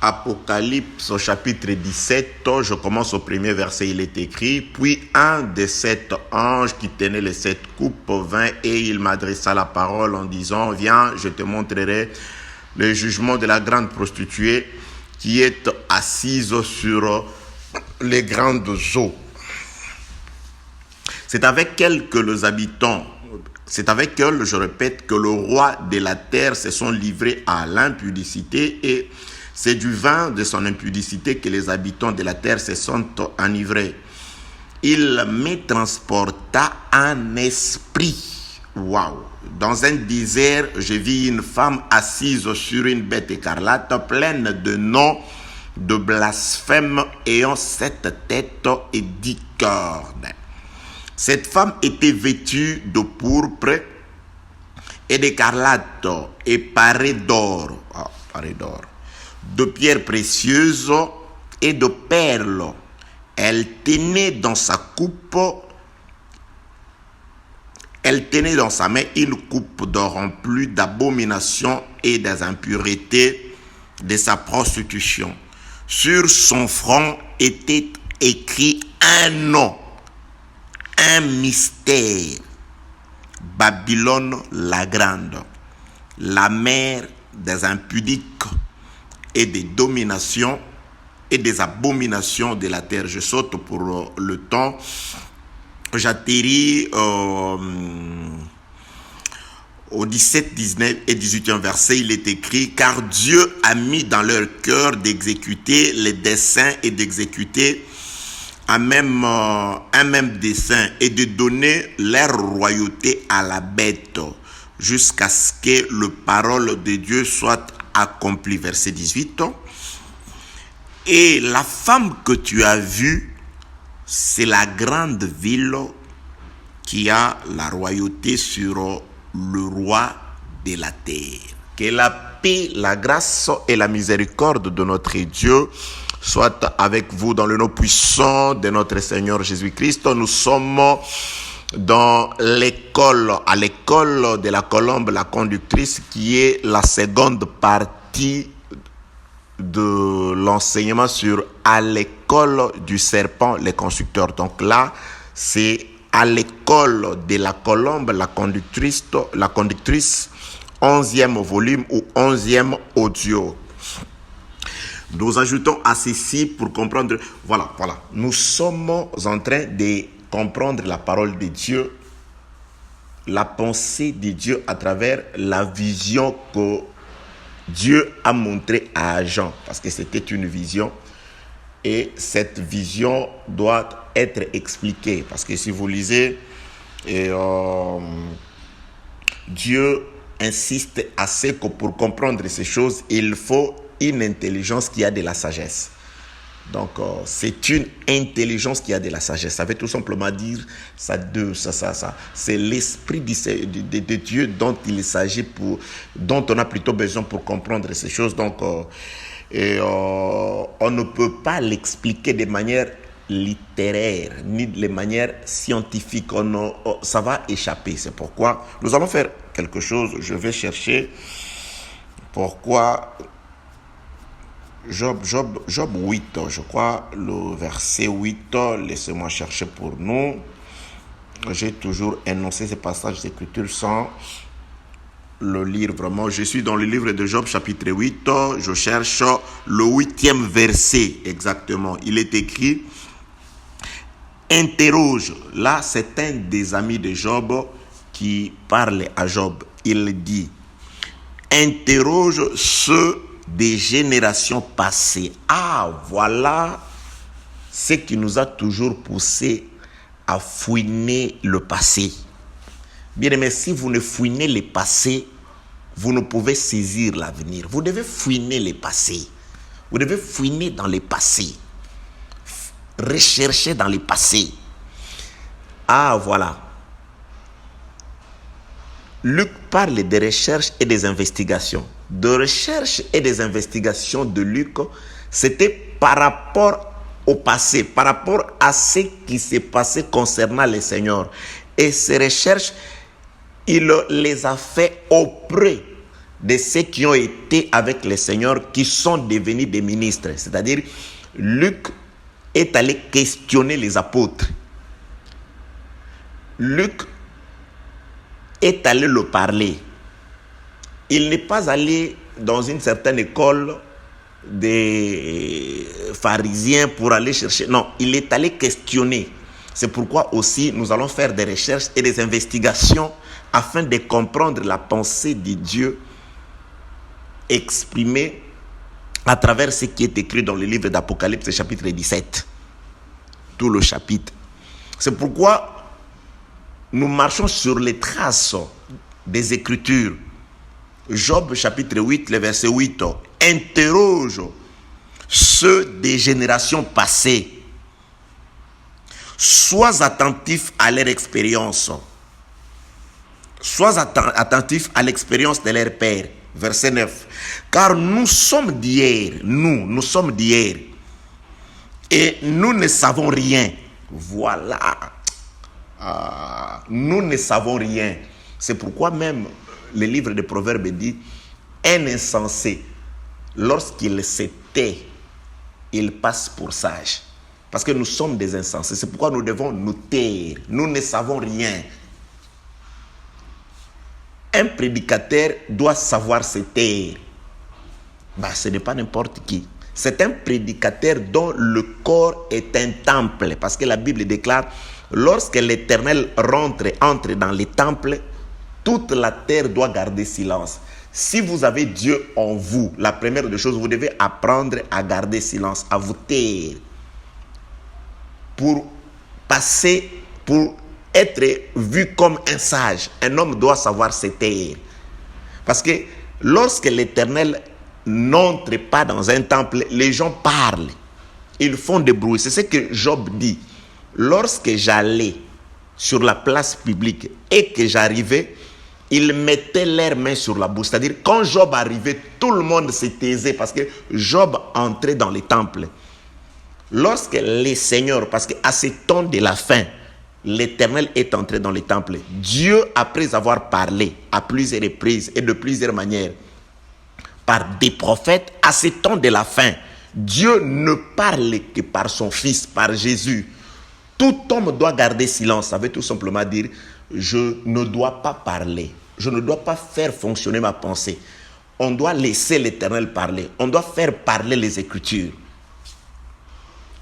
Apocalypse au chapitre 17, je commence au premier verset, il est écrit: Puis un des 7 anges qui tenait les 7 coupes vint et il m'adressa la parole en disant: Viens, je te montrerai le jugement de la grande prostituée qui est assise sur les grandes eaux. C'est avec elle que les habitants, c'est avec elle, je répète, que le roi de la terre se sont livrés à l'impudicité, et c'est du vin de son impudicité que les habitants de la terre se sont enivrés. Il me transporta en esprit. Waouh! Dans un désert, je vis une femme assise sur une bête écarlate, pleine de noms de blasphème, ayant 7 têtes et 10 cornes. Cette femme était vêtue de pourpre et d'écarlate et parée d'or, de pierres précieuses et de perles. Elle tenait dans sa main une coupe d'or remplie d'abominations et des impuretés de sa prostitution. Sur son front était écrit un nom, un mystère: Babylone la grande, la mère des impudiques et des dominations et des abominations de la terre. Je saute pour le temps. J'atterris au 17, 19 et 18e verset. Il est écrit: Car Dieu a mis dans leur cœur d'exécuter les desseins et d'exécuter un même dessein et de donner leur royauté à la bête jusqu'à ce que la parole de Dieu soit accomplie. Verset 18. Et la femme que tu as vue, c'est la grande ville qui a la royauté sur le roi de la terre. Que la paix, la grâce et la miséricorde de notre Dieu soit avec vous dans le nom puissant de notre Seigneur Jésus-Christ. Nous sommes dans à l'école de la colombe, la conductrice, qui est la seconde partie de l'enseignement sur à l'école du serpent, les constructeurs. Donc là, c'est à l'école de la colombe, la conductrice, 11e volume ou 11e audio. Nous ajoutons à ceci pour comprendre, voilà, nous sommes en train de comprendre la parole de Dieu, la pensée de Dieu à travers la vision que Dieu a montrée à Jean, parce que c'était une vision et cette vision doit être expliquée, parce que si vous lisez, Dieu insiste assez que pour comprendre ces choses, il faut une intelligence qui a de la sagesse. Donc, c'est une intelligence qui a de la sagesse. Ça veut tout simplement dire ça. C'est l'esprit de Dieu dont il s'agit, dont on a plutôt besoin pour comprendre ces choses. Donc, on ne peut pas l'expliquer de manière littéraire, ni de manière scientifique. Ça va échapper. C'est pourquoi nous allons faire quelque chose. Je vais chercher pourquoi... Job 8, je crois, le verset 8, laissez-moi chercher pour nous. J'ai toujours énoncé ces passages d'écriture sans le lire vraiment. Je suis dans le livre de Job, chapitre 8, je cherche le 8e verset exactement. Il est écrit: interroge. Là, c'est un des amis de Job qui parle à Job. Il dit: interroge ceux des générations passées. Ah, voilà ce qui nous a toujours poussé à fouiner le passé. Bien aimé, si vous ne fouinez le passé, vous ne pouvez saisir l'avenir. Vous devez fouiner le passé. Vous devez fouiner dans le passé. Rechercher dans le passé. Ah, voilà. Luc parle des recherches et des investigations. De recherches et des investigations de Luc, c'était par rapport au passé, par rapport à ce qui s'est passé concernant le Seigneur. Et ces recherches, il les a fait auprès de ceux qui ont été avec le Seigneur, qui sont devenus des ministres. C'est-à-dire, Luc est allé questionner les apôtres. Luc est allé le parler. Il n'est pas allé dans une certaine école des pharisiens pour aller chercher. Non, il est allé questionner. C'est pourquoi aussi nous allons faire des recherches et des investigations afin de comprendre la pensée de Dieu exprimée à travers ce qui est écrit dans le livre d'Apocalypse, chapitre 17. Tout le chapitre. C'est pourquoi nous marchons sur les traces des Écritures. Job chapitre 8, le verset 8, interroge ceux des générations passées. Sois attentif à leur expérience. Sois attentif à l'expérience de leur père. Verset 9. Car nous sommes d'hier. Nous sommes d'hier. Et nous ne savons rien. Voilà. Nous ne savons rien. C'est pourquoi même le livre des Proverbes dit, un insensé, lorsqu'il se tait, il passe pour sage. Parce que nous sommes des insensés. C'est pourquoi nous devons nous taire. Nous ne savons rien. Un prédicateur doit savoir se taire. Ce n'est pas n'importe qui. C'est un prédicateur dont le corps est un temple. Parce que la Bible déclare, lorsque l'Éternel entre dans les temples, toute la terre doit garder silence. Si vous avez Dieu en vous, la première des choses, vous devez apprendre à garder silence, à vous taire. Pour passer, pour être vu comme un sage, un homme doit savoir se taire. Parce que lorsque l'Éternel n'entre pas dans un temple, les gens parlent. Ils font des bruits. C'est ce que Job dit. Lorsque j'allais sur la place publique et que j'arrivais, ils mettaient leurs mains sur la bouche. C'est-à-dire, quand Job arrivait, tout le monde se taisait parce que Job entrait dans les temples. Lorsque les seigneurs, parce qu'à ce temps de la fin, l'Éternel est entré dans les temples. Dieu, après avoir parlé à plusieurs reprises et de plusieurs manières, par des prophètes, à ce temps de la fin, Dieu ne parle que par son Fils, par Jésus. Tout homme doit garder silence. Ça veut tout simplement dire, je ne dois pas parler. Je ne dois pas faire fonctionner ma pensée. On doit laisser l'Éternel parler. On doit faire parler les Écritures.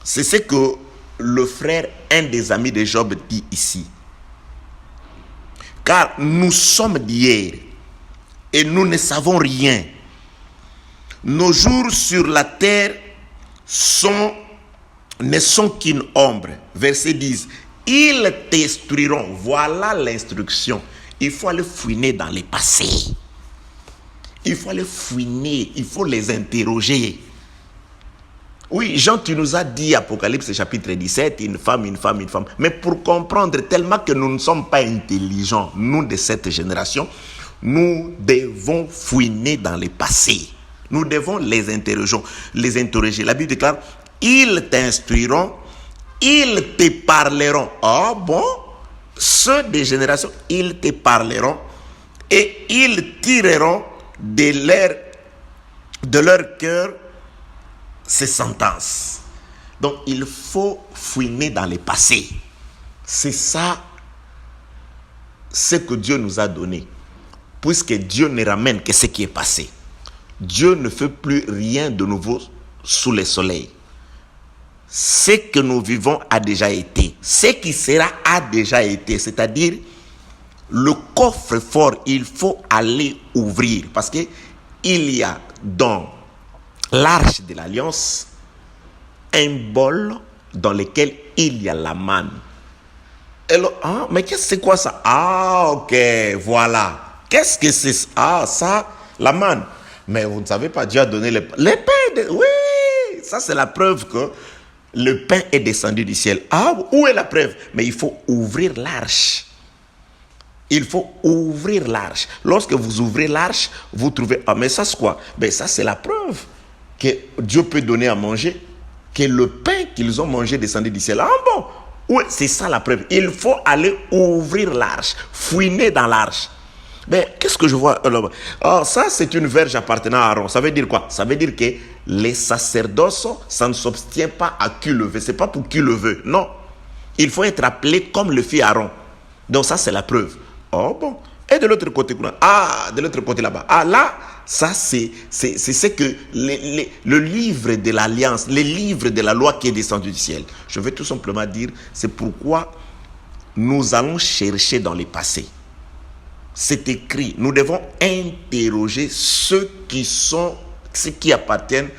C'est ce que le frère, un des amis de Job, dit ici. Car nous sommes d'hier et nous ne savons rien. Nos jours sur la terre ne sont qu'une ombre. Verset 10. Ils t'instruiront. Voilà l'instruction. Il faut aller fouiner dans les passés. Il faut aller fouiner. Il faut les interroger. Oui, Jean, tu nous as dit, Apocalypse chapitre 17, une femme. Mais pour comprendre, tellement que nous ne sommes pas intelligents, nous de cette génération, nous devons fouiner dans les passés. Nous devons les interroger. La Bible déclare, ils t'instruiront, ils te parleront. Ah bon? Ceux des générations, ils te parleront et ils tireront de leur cœur ces sentences. Donc, il faut fouiner dans les passés. C'est ça, ce que Dieu nous a donné. Puisque Dieu ne ramène que ce qui est passé. Dieu ne fait plus rien de nouveau sous le soleil. Ce que nous vivons a déjà été. Ce qui sera a déjà été. C'est-à-dire, le coffre-fort, il faut aller ouvrir. Parce que il y a dans l'arche de l'alliance un bol dans lequel il y a la manne. Mais c'est quoi ça? Ah, ok, voilà. Qu'est-ce que c'est ça? Ah, ça, la manne. Mais vous ne savez pas, Dieu a donné le pain. Oui, ça c'est la preuve que le pain est descendu du ciel. Ah, où est la preuve? Mais il faut ouvrir l'arche. Il faut ouvrir l'arche. Lorsque vous ouvrez l'arche, vous trouvez, ah mais ça c'est quoi? Ben ça c'est la preuve que Dieu peut donner à manger, que le pain qu'ils ont mangé descendu du ciel. Ah bon? Oui, c'est ça la preuve. Il faut aller ouvrir l'arche, fouiner dans l'arche. Mais qu'est-ce que je vois? Alors, ça, c'est une verge appartenant à Aaron. Ça veut dire quoi? Ça veut dire que les sacerdoces, ça ne s'obtient pas à qui le veut. Ce n'est pas pour qui le veut. Non. Il faut être appelé comme le fit Aaron. Donc ça, c'est la preuve. Oh bon. Et de l'autre côté, de l'autre côté là-bas. Ah là, ça c'est ce que le livre de l'alliance, le livre de la loi qui est descendu du ciel. Je veux tout simplement dire, c'est pourquoi nous allons chercher dans le passé. C'est écrit, nous devons interroger ceux qui appartiennent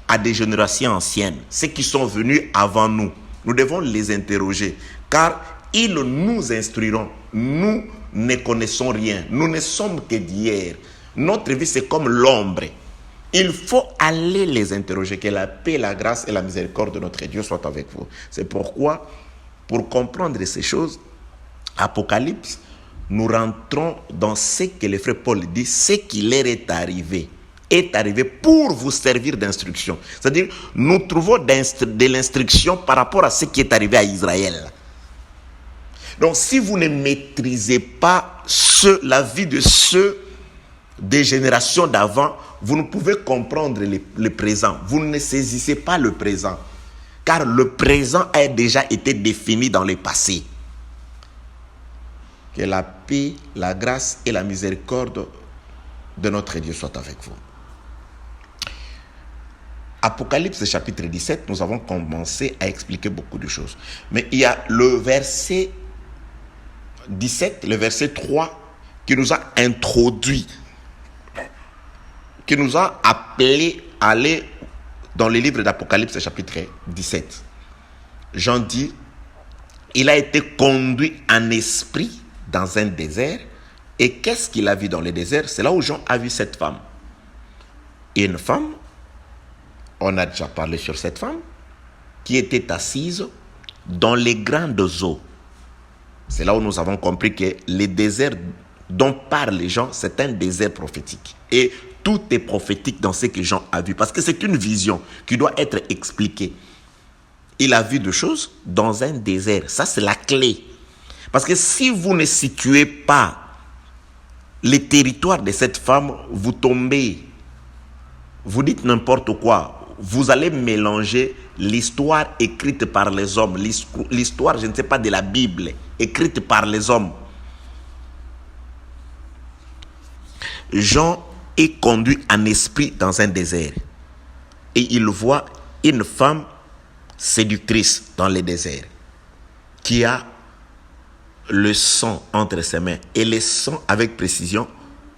à des générations anciennes, ceux qui sont venus avant nous. Nous devons les interroger, car ils nous instruiront. Nous ne connaissons rien. Nous ne sommes que d'hier. Notre vie, c'est comme l'ombre. Il faut aller les interroger. Que la paix, la grâce et la miséricorde de notre Dieu soient avec vous. C'est pourquoi, pour comprendre ces choses, Apocalypse, nous rentrons dans ce que le frère Paul dit, ce qui leur est arrivé pour vous servir d'instruction. C'est-à-dire, nous trouvons de l'instruction par rapport à ce qui est arrivé à Israël. Donc, si vous ne maîtrisez pas la vie de ceux des générations d'avant, vous ne pouvez comprendre le présent. Vous ne saisissez pas le présent. Car le présent a déjà été défini dans le passé. Que la paix, la grâce et la miséricorde de notre Dieu soient avec vous. Apocalypse chapitre 17, nous avons commencé à expliquer beaucoup de choses. Mais il y a le verset 17, le verset 3, qui nous a introduit, qui nous a appelé à aller dans le livre d'Apocalypse chapitre 17. Jean dit, il a été conduit en esprit dans un désert. Et qu'est-ce qu'il a vu dans le désert? C'est là où Jean a vu cette femme. Et une femme, on a déjà parlé sur cette femme, qui était assise dans les grandes eaux. C'est là où nous avons compris que le désert dont parlent les gens, c'est un désert prophétique. Et tout est prophétique dans ce que Jean a vu. Parce que c'est une vision qui doit être expliquée. Il a vu des choses dans un désert. Ça, c'est la clé. Parce que si vous ne situez pas le territoire de cette femme, vous tombez. Vous dites n'importe quoi. Vous allez mélanger l'histoire écrite par les hommes. L'histoire, je ne sais pas, de la Bible, écrite par les hommes. Jean est conduit en esprit dans un désert. Et il voit une femme séductrice dans le désert, qui a le sang entre ses mains. Et le sang avec précision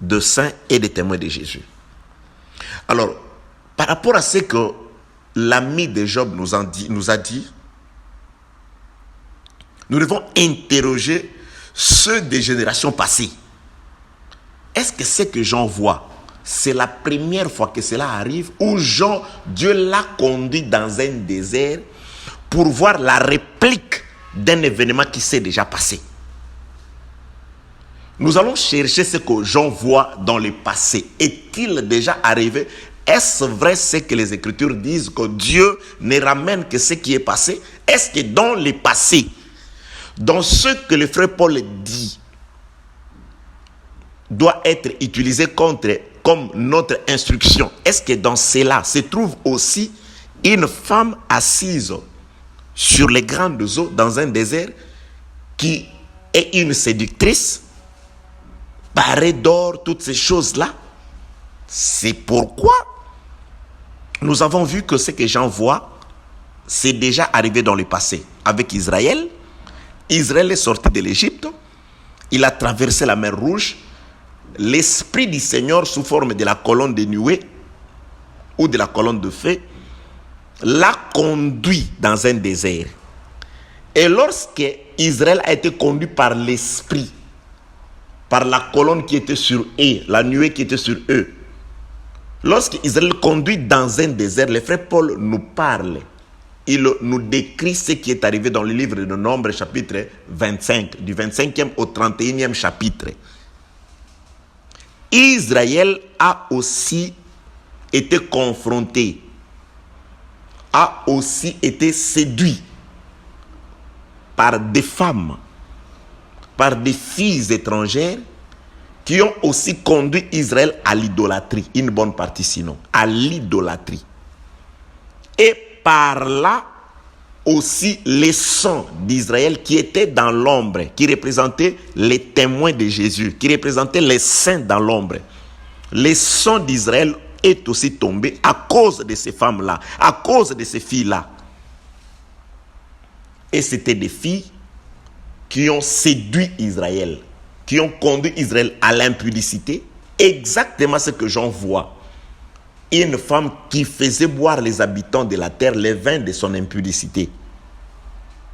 de saints et des témoins de Jésus. Alors, par rapport à ce que l'ami de Job nous a dit, nous devons interroger ceux des générations passées. Est-ce que ce que Jean voit, c'est la première fois que cela arrive, ou Dieu l'a conduit dans un désert pour voir la réplique d'un événement qui s'est déjà passé? Nous allons chercher ce que Jean voit dans le passé. Est-il déjà arrivé? Est-ce vrai ce que les Écritures disent, que Dieu ne ramène que ce qui est passé? Est-ce que dans le passé, dans ce que le frère Paul dit, doit être utilisé comme notre instruction, est-ce que dans cela se trouve aussi une femme assise sur les grandes eaux dans un désert qui est une séductrice, parée d'or, toutes ces choses-là? C'est pourquoi nous avons vu que ce que Jean voit, c'est déjà arrivé dans le passé. Avec Israël, Israël est sorti de l'Égypte, il a traversé la mer Rouge, l'Esprit du Seigneur sous forme de la colonne de nuée ou de la colonne de feu l'a conduit dans un désert. Et lorsque Israël a été conduit par l'Esprit, par la colonne qui était sur eux, la nuée qui était sur eux, lorsque Israël conduit dans un désert, le frère Paul nous parle. Il nous décrit ce qui est arrivé dans le livre de Nombres, chapitre 25, du 25e au 31e chapitre. Israël a aussi été confronté, a aussi été séduit par des femmes, par des filles étrangères qui ont aussi conduit Israël à l'idolâtrie, une bonne partie sinon, à l'idolâtrie. Et par là, aussi les sangs d'Israël qui étaient dans l'ombre, qui représentaient les témoins de Jésus, qui représentaient les saints dans l'ombre. Les sangs d'Israël est aussi tombé à cause de ces femmes-là, à cause de ces filles-là. Et c'était des filles qui ont séduit Israël, qui ont conduit Israël à l'impudicité, exactement ce que j'en vois. Une femme qui faisait boire les habitants de la terre les vins de son impudicité.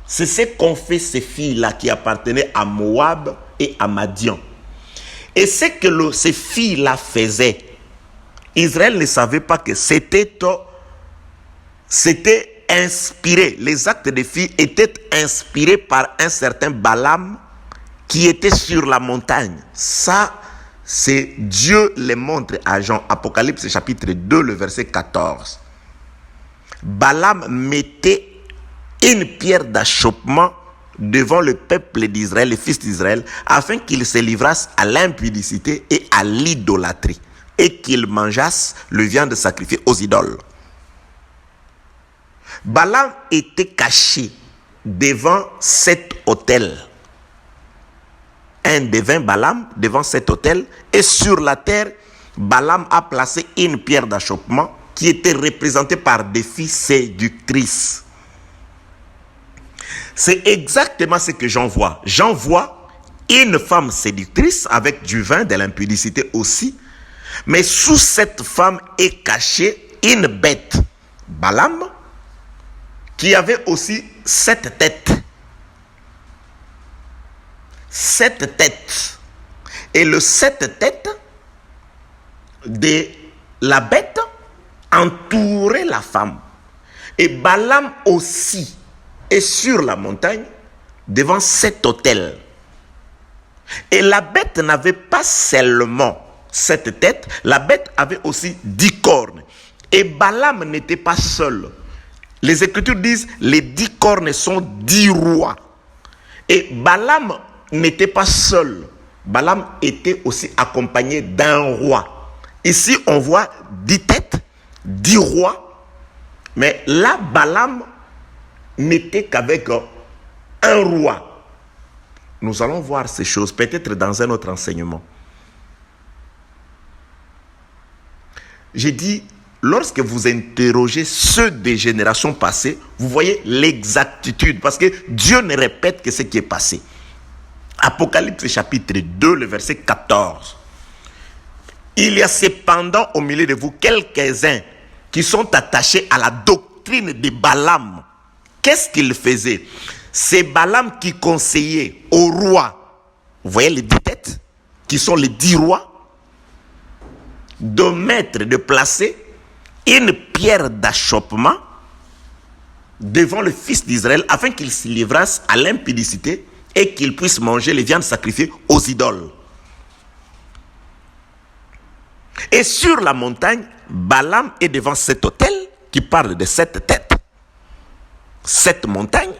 C'est ce qu'ont fait ces filles-là qui appartenaient à Moab et à Madian. Et ce que ces filles-là faisaient, Israël ne savait pas que c'était inspiré. Les actes des filles étaient inspirés par un certain Balaam qui était sur la montagne. Ça, c'est Dieu les montre à Jean, Apocalypse chapitre 2, le verset 14. Balaam mettait une pierre d'achoppement devant le peuple d'Israël, les fils d'Israël, afin qu'ils se livrassent à l'impudicité et à l'idolâtrie, et qu'ils mangeassent le viande sacrifiée aux idoles. Balaam était caché devant cet autel. Un devint Balaam devant cet autel, et sur la terre, Balaam a placé une pierre d'achoppement qui était représentée par des filles séductrices. C'est exactement ce que j'en vois. J'en vois une femme séductrice avec du vin, de l'impudicité aussi, mais sous cette femme est cachée une bête, Balaam, qui avait aussi 7 têtes. 7 têtes. Et le 7 têtes de la bête entourait la femme. Et Balaam aussi est sur la montagne devant cet autel. Et la bête n'avait pas seulement 7 têtes, la bête avait aussi 10 cornes. Et Balaam n'était pas seul. Les Écritures disent les 10 cornes sont 10 rois. Et Balaam n'était pas seul. Balaam était aussi accompagné d'un roi. Ici, on voit 10 têtes, 10 rois. Mais là, Balaam n'était qu'avec un roi. Nous allons voir ces choses peut-être dans un autre enseignement. J'ai dit, lorsque vous interrogez ceux des générations passées, vous voyez l'exactitude, parce que Dieu ne répète que ce qui est passé. Apocalypse chapitre 2, le verset 14. Il y a cependant au milieu de vous quelques-uns qui sont attachés à la doctrine de Balaam. Qu'est-ce qu'il faisait? C'est Balaam qui conseillait au roi, vous voyez les 10 têtes, qui sont les 10 rois, de placer une pierre d'achoppement devant le fils d'Israël afin qu'il se livrasse à l'impudicité et qu'il puisse manger les viandes sacrifiées aux idoles. Et sur la montagne, Balaam est devant cet autel qui parle de 7 têtes, 7 montagnes.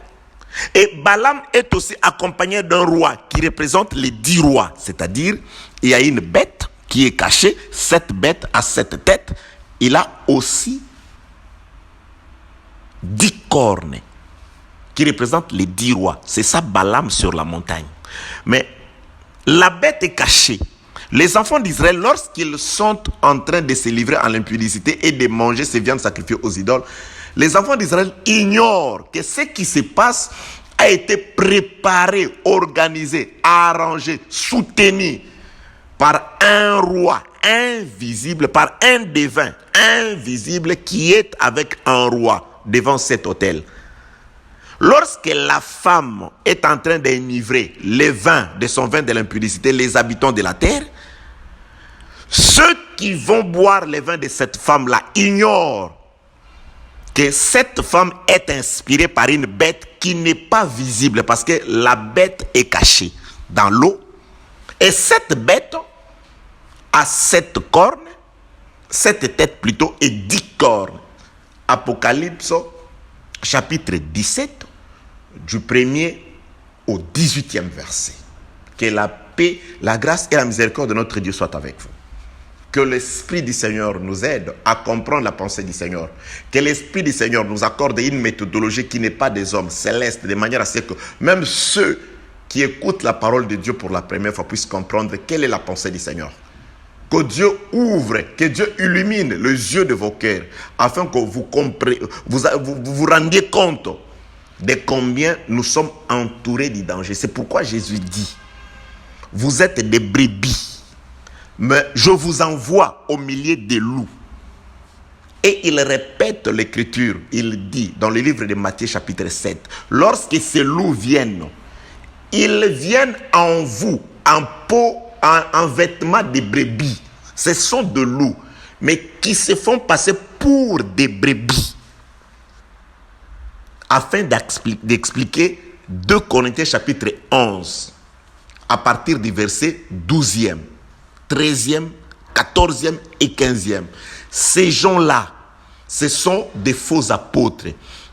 Et Balaam est aussi accompagné d'un roi qui représente les 10 rois. C'est-à-dire, il y a une bête qui est cachée, cette bête a 7 têtes. Il a aussi 10 cornes qui représentent les 10 rois. C'est ça Balaam sur la montagne. Mais la bête est cachée. Les enfants d'Israël, lorsqu'ils sont en train de se livrer à l'impudicité et de manger ces viandes sacrifiées aux idoles, les enfants d'Israël ignorent que ce qui se passe a été préparé, organisé, arrangé, soutenu par un roi invisible, par un devin invisible qui est avec un roi devant cet autel. Lorsque la femme est en train d'enivrer les vins de son vin de l'impudicité, les habitants de la terre, ceux qui vont boire les vins de cette femme-là ignorent que cette femme est inspirée par une bête qui n'est pas visible parce que la bête est cachée dans l'eau. Et cette bête a 7 cornes, 7 têtes plutôt, et 10 cornes. Apocalypse chapitre 17, du 1er au 18e verset. Que la paix, la grâce et la miséricorde de notre Dieu soient avec vous. Que l'Esprit du Seigneur nous aide à comprendre la pensée du Seigneur. Que l'Esprit du Seigneur nous accorde une méthodologie qui n'est pas des hommes célestes, de manière à ce que même ceux qui écoutent la parole de Dieu pour la première fois puissent comprendre quelle est la pensée du Seigneur. Que Dieu ouvre, que Dieu illumine les yeux de vos cœurs, afin que vous rendiez compte de combien nous sommes entourés du danger. C'est pourquoi Jésus dit, vous êtes des brebis, mais je vous envoie au milieu des loups. Et il répète l'écriture, il dit dans le livre de Matthieu chapitre 7, lorsque ces loups viennent, ils viennent en vous, en peau, en vêtements de brebis. Ce sont de loups, mais qui se font passer pour des brebis. Afin d'expliquer 2 Corinthiens chapitre 11, à partir du verset 12e, 13e, 14e et 15e. Ces gens-là, ce sont des faux apôtres,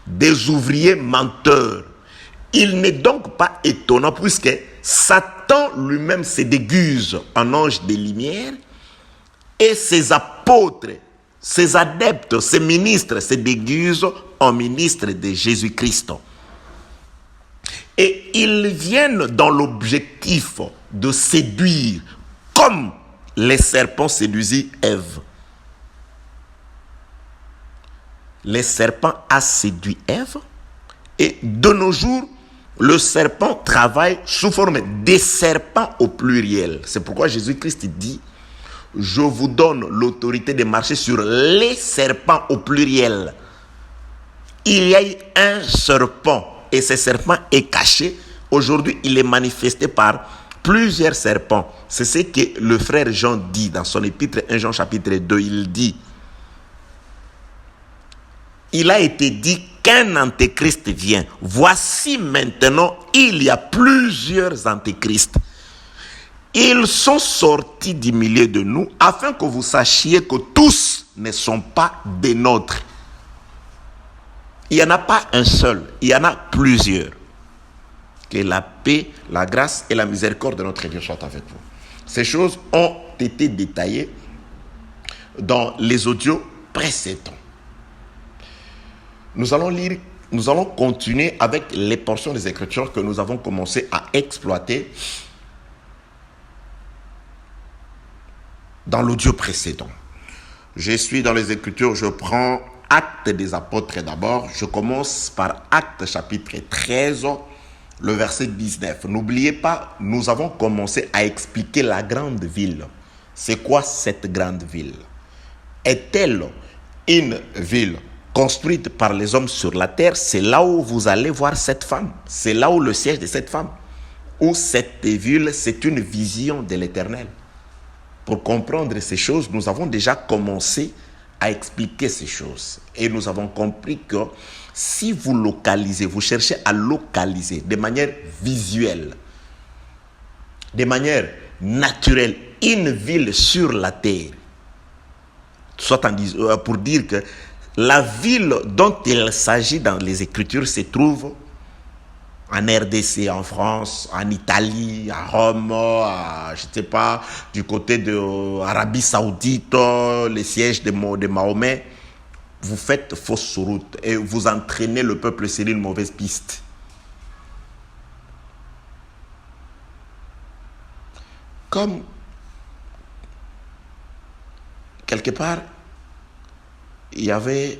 des ouvriers menteurs. Il n'est donc pas étonnant puisque Satan lui-même se déguise en ange de lumière et ses apôtres, ses adeptes, ses ministres se déguisent en ministres de Jésus-Christ. Et ils viennent dans l'objectif de séduire comme les serpents séduisit Ève. Le serpent a séduit Ève et de nos jours, le serpent travaille sous forme des serpents au pluriel. C'est pourquoi Jésus-Christ dit, je vous donne l'autorité de marcher sur les serpents au pluriel. Il y a eu un serpent et ce serpent est caché. Aujourd'hui, il est manifesté par plusieurs serpents. C'est ce que le frère Jean dit dans son épître 1 Jean chapitre 2. Il dit, il a été dit qu'un antéchrist vient. Voici maintenant, il y a plusieurs antéchrists. Ils sont sortis du milieu de nous afin que vous sachiez que tous ne sont pas des nôtres. Il n'y en a pas un seul, il y en a plusieurs. Que la paix, la grâce et la miséricorde de notre Dieu soient avec vous. Ces choses ont été détaillées dans les audios précédents. Nous allons continuer avec les portions des Écritures que nous avons commencé à exploiter dans l'audio précédent. Je suis dans les Écritures, je prends Actes des Apôtres d'abord. Je commence par Actes chapitre 13, le verset 19. N'oubliez pas, nous avons commencé à expliquer la grande ville. C'est quoi cette grande ville? Est-elle une ville construite par les hommes sur la terre? C'est là où vous allez voir cette femme. C'est là où le siège de cette femme. Ou cette ville, c'est une vision de l'Éternel. Pour comprendre ces choses, nous avons déjà commencé à expliquer ces choses. Et nous avons compris que si vous localisez, vous cherchez à localiser de manière visuelle, de manière naturelle, une ville sur la terre, soit pour dire que la ville dont il s'agit dans les Écritures se trouve en RDC, en France, en Italie, à Rome, je ne sais pas, du côté de l'Arabie Saoudite, le siège de Mahomet. Vous faites fausse route et vous entraînez le peuple sur une mauvaise piste. Comme quelque part, il y avait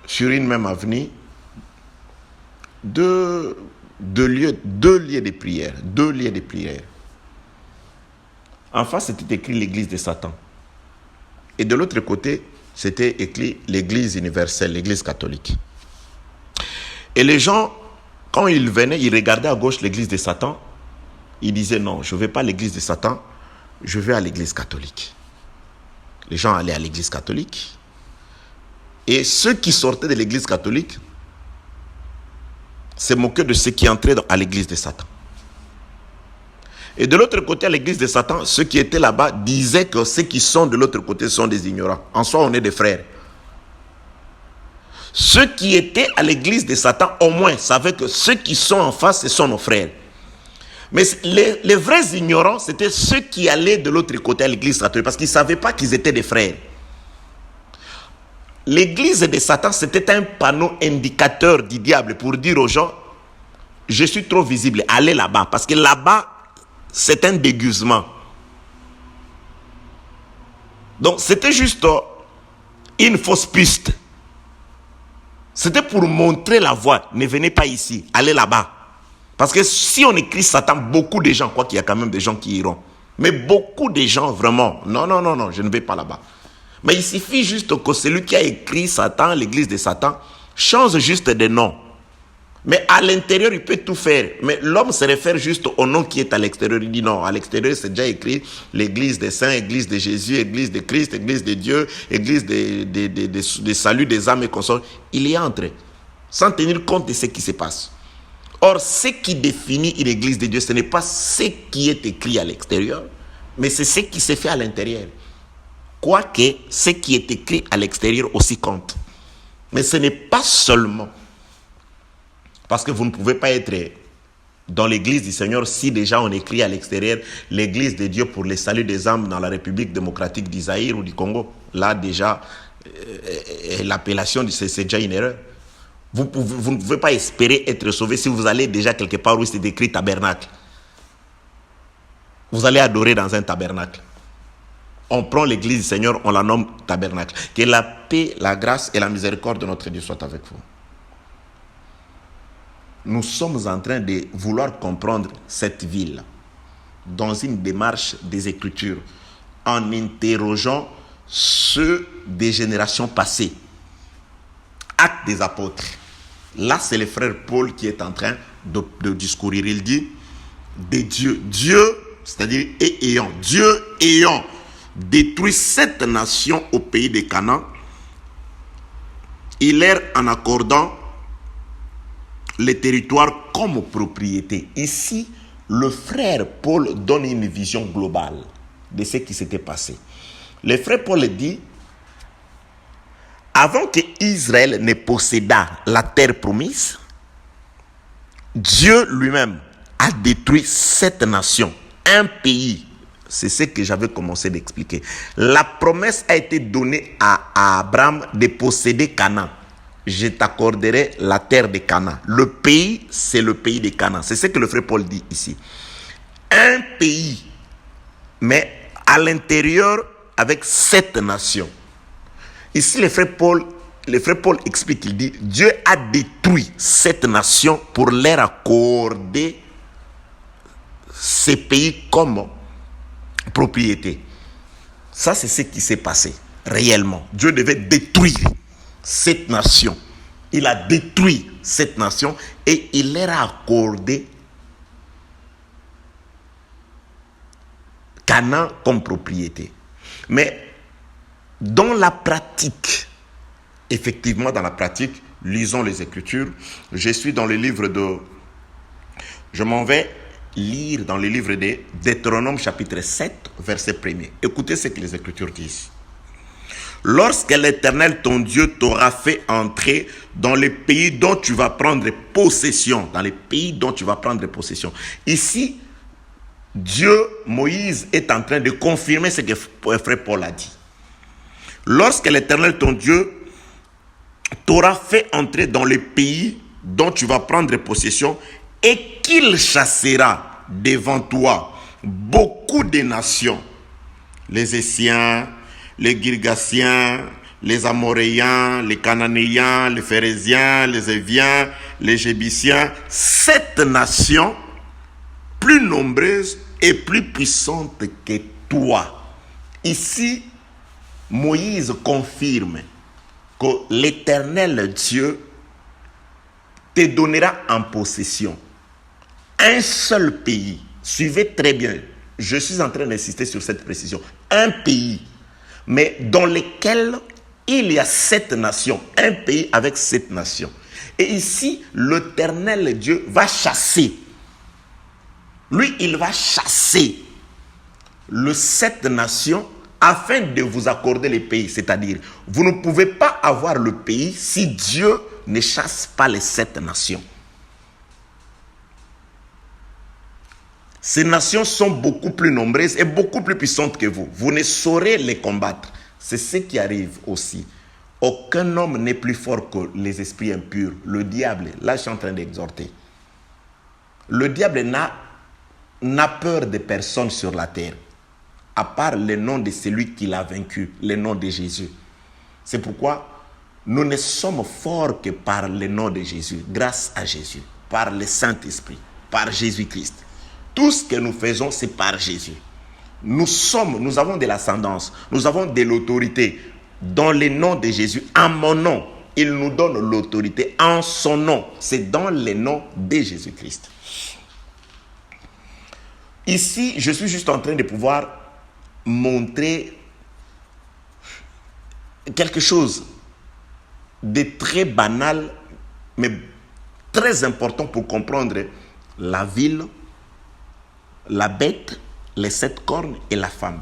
sur une même avenue deux lieux de prière. En face, c'était écrit l'église de Satan. Et de l'autre côté, c'était écrit l'église universelle, l'église catholique. Et les gens, quand ils venaient, ils regardaient à gauche l'église de Satan. Ils disaient non, je ne vais pas à l'église de Satan, je vais à l'église catholique. Les gens allaient à l'église catholique. Et ceux qui sortaient de l'église catholique se moquaient de ceux qui entraient à l'église de Satan. Et de l'autre côté, à l'église de Satan, ceux qui étaient là-bas disaient que ceux qui sont de l'autre côté sont des ignorants. En soi, on est des frères. Ceux qui étaient à l'église de Satan, au moins, savaient que ceux qui sont en face, ce sont nos frères. Mais les vrais ignorants, c'était ceux qui allaient de l'autre côté à l'église catholique parce qu'ils ne savaient pas qu'ils étaient des frères. L'église de Satan, c'était un panneau indicateur du diable pour dire aux gens, je suis trop visible, allez là-bas. Parce que là-bas, c'est un déguisement. Donc, c'était juste une fausse piste. C'était pour montrer la voie. Ne venez pas ici, allez là-bas. Parce que si on écrit Satan, beaucoup de gens croient qu'il y a quand même des gens qui iront. Mais beaucoup de gens, vraiment, non, je ne vais pas là-bas. Mais il suffit juste que celui qui a écrit Satan, l'église de Satan, change juste de nom. Mais à l'intérieur, il peut tout faire. Mais l'homme se réfère juste au nom qui est à l'extérieur. Il dit non, à l'extérieur, c'est déjà écrit l'église des saints, église de Jésus, église de Christ, église de Dieu, église de salut des âmes et consorts. Il y entre, sans tenir compte de ce qui se passe. Or, ce qui définit une église de Dieu, ce n'est pas ce qui est écrit à l'extérieur, mais c'est ce qui se fait à l'intérieur. Quoique ce qui est écrit à l'extérieur aussi compte. Mais ce n'est pas seulement parce que vous ne pouvez pas être dans l'église du Seigneur si déjà on écrit à l'extérieur l'église de Dieu pour le salut des âmes dans la République démocratique d'Isaïr ou du Congo. Là déjà, l'appellation, c'est déjà une erreur. Vous ne pouvez pas espérer être sauvé si vous allez déjà quelque part où c'est écrit tabernacle. Vous allez adorer dans un tabernacle. On prend l'église du Seigneur, on la nomme tabernacle. Que la paix, la grâce et la miséricorde de notre Dieu soient avec vous. Nous sommes en train de vouloir comprendre cette ville dans une démarche des Écritures, en interrogeant ceux des générations passées. Actes des apôtres. Là, c'est le frère Paul qui est en train de discourir. Il dit, Dieu, c'est-à-dire Dieu ayant détruit cette nation au pays de Canaan, il leur en accordant les territoires comme propriété. Ici, le frère Paul donne une vision globale de ce qui s'était passé. Le frère Paul dit, avant que Israël ne possédât la terre promise, Dieu lui-même a détruit cette nation, un pays. C'est ce que j'avais commencé d'expliquer. La promesse a été donnée à Abraham de posséder Canaan. Je t'accorderai la terre de Canaan. Le pays, c'est le pays de Canaan. C'est ce que le frère Paul dit ici. Un pays, mais à l'intérieur avec 7 nations. Ici, le frère Paul explique, il dit, Dieu a détruit cette nation pour leur accorder ces pays comme propriété. Ça, c'est ce qui s'est passé réellement. Dieu devait détruire cette nation. Il a détruit cette nation et il leur a accordé Canaan comme propriété. Mais dans la pratique, effectivement dans la pratique, lisons les Écritures. Je m'en vais lire dans le livre de Deutéronome chapitre 7, verset 1er. Écoutez ce que les Écritures disent. Lorsque l'Éternel, ton Dieu, t'aura fait entrer dans les pays dont tu vas prendre possession. Dans les pays dont tu vas prendre possession. Ici, Moïse est en train de confirmer ce que frère Paul a dit. Lorsque l'Éternel, ton Dieu, t'aura fait entrer dans les pays dont tu vas prendre possession et qu'il chassera devant toi beaucoup de nations, les Essiens, les Girgasiens, les Amoréens, les Cananéens, les Phérésiens, les Éviens, les Jébusiens, 7 nations plus nombreuses et plus puissantes que toi. Ici, Moïse confirme que l'Éternel Dieu te donnera en possession un seul pays. Suivez très bien, je suis en train d'insister sur cette précision. Un pays, mais dans lequel il y a 7 nations. Un pays avec 7 nations. Et ici, l'Éternel Dieu va chasser. Lui, il va chasser les 7 nations afin de vous accorder les pays. C'est-à-dire, vous ne pouvez pas avoir le pays si Dieu ne chasse pas les 7 nations. Ces nations sont beaucoup plus nombreuses et beaucoup plus puissantes que vous. Vous ne saurez les combattre. C'est ce qui arrive aussi. Aucun homme n'est plus fort que les esprits impurs. Le diable, là je suis en train d'exhorter. Le diable n'a peur de personne sur la terre, à part le nom de celui qui l'a vaincu, le nom de Jésus. C'est pourquoi nous ne sommes forts que par le nom de Jésus, grâce à Jésus, par le Saint-Esprit, par Jésus-Christ. Tout ce que nous faisons, c'est par Jésus. Nous avons de l'ascendance, nous avons de l'autorité dans le nom de Jésus. En mon nom, il nous donne l'autorité en son nom. C'est dans le nom de Jésus-Christ. Ici, je suis juste en train de pouvoir montrer quelque chose de très banal, mais très important pour comprendre la ville, la bête, les 7 cornes et la femme.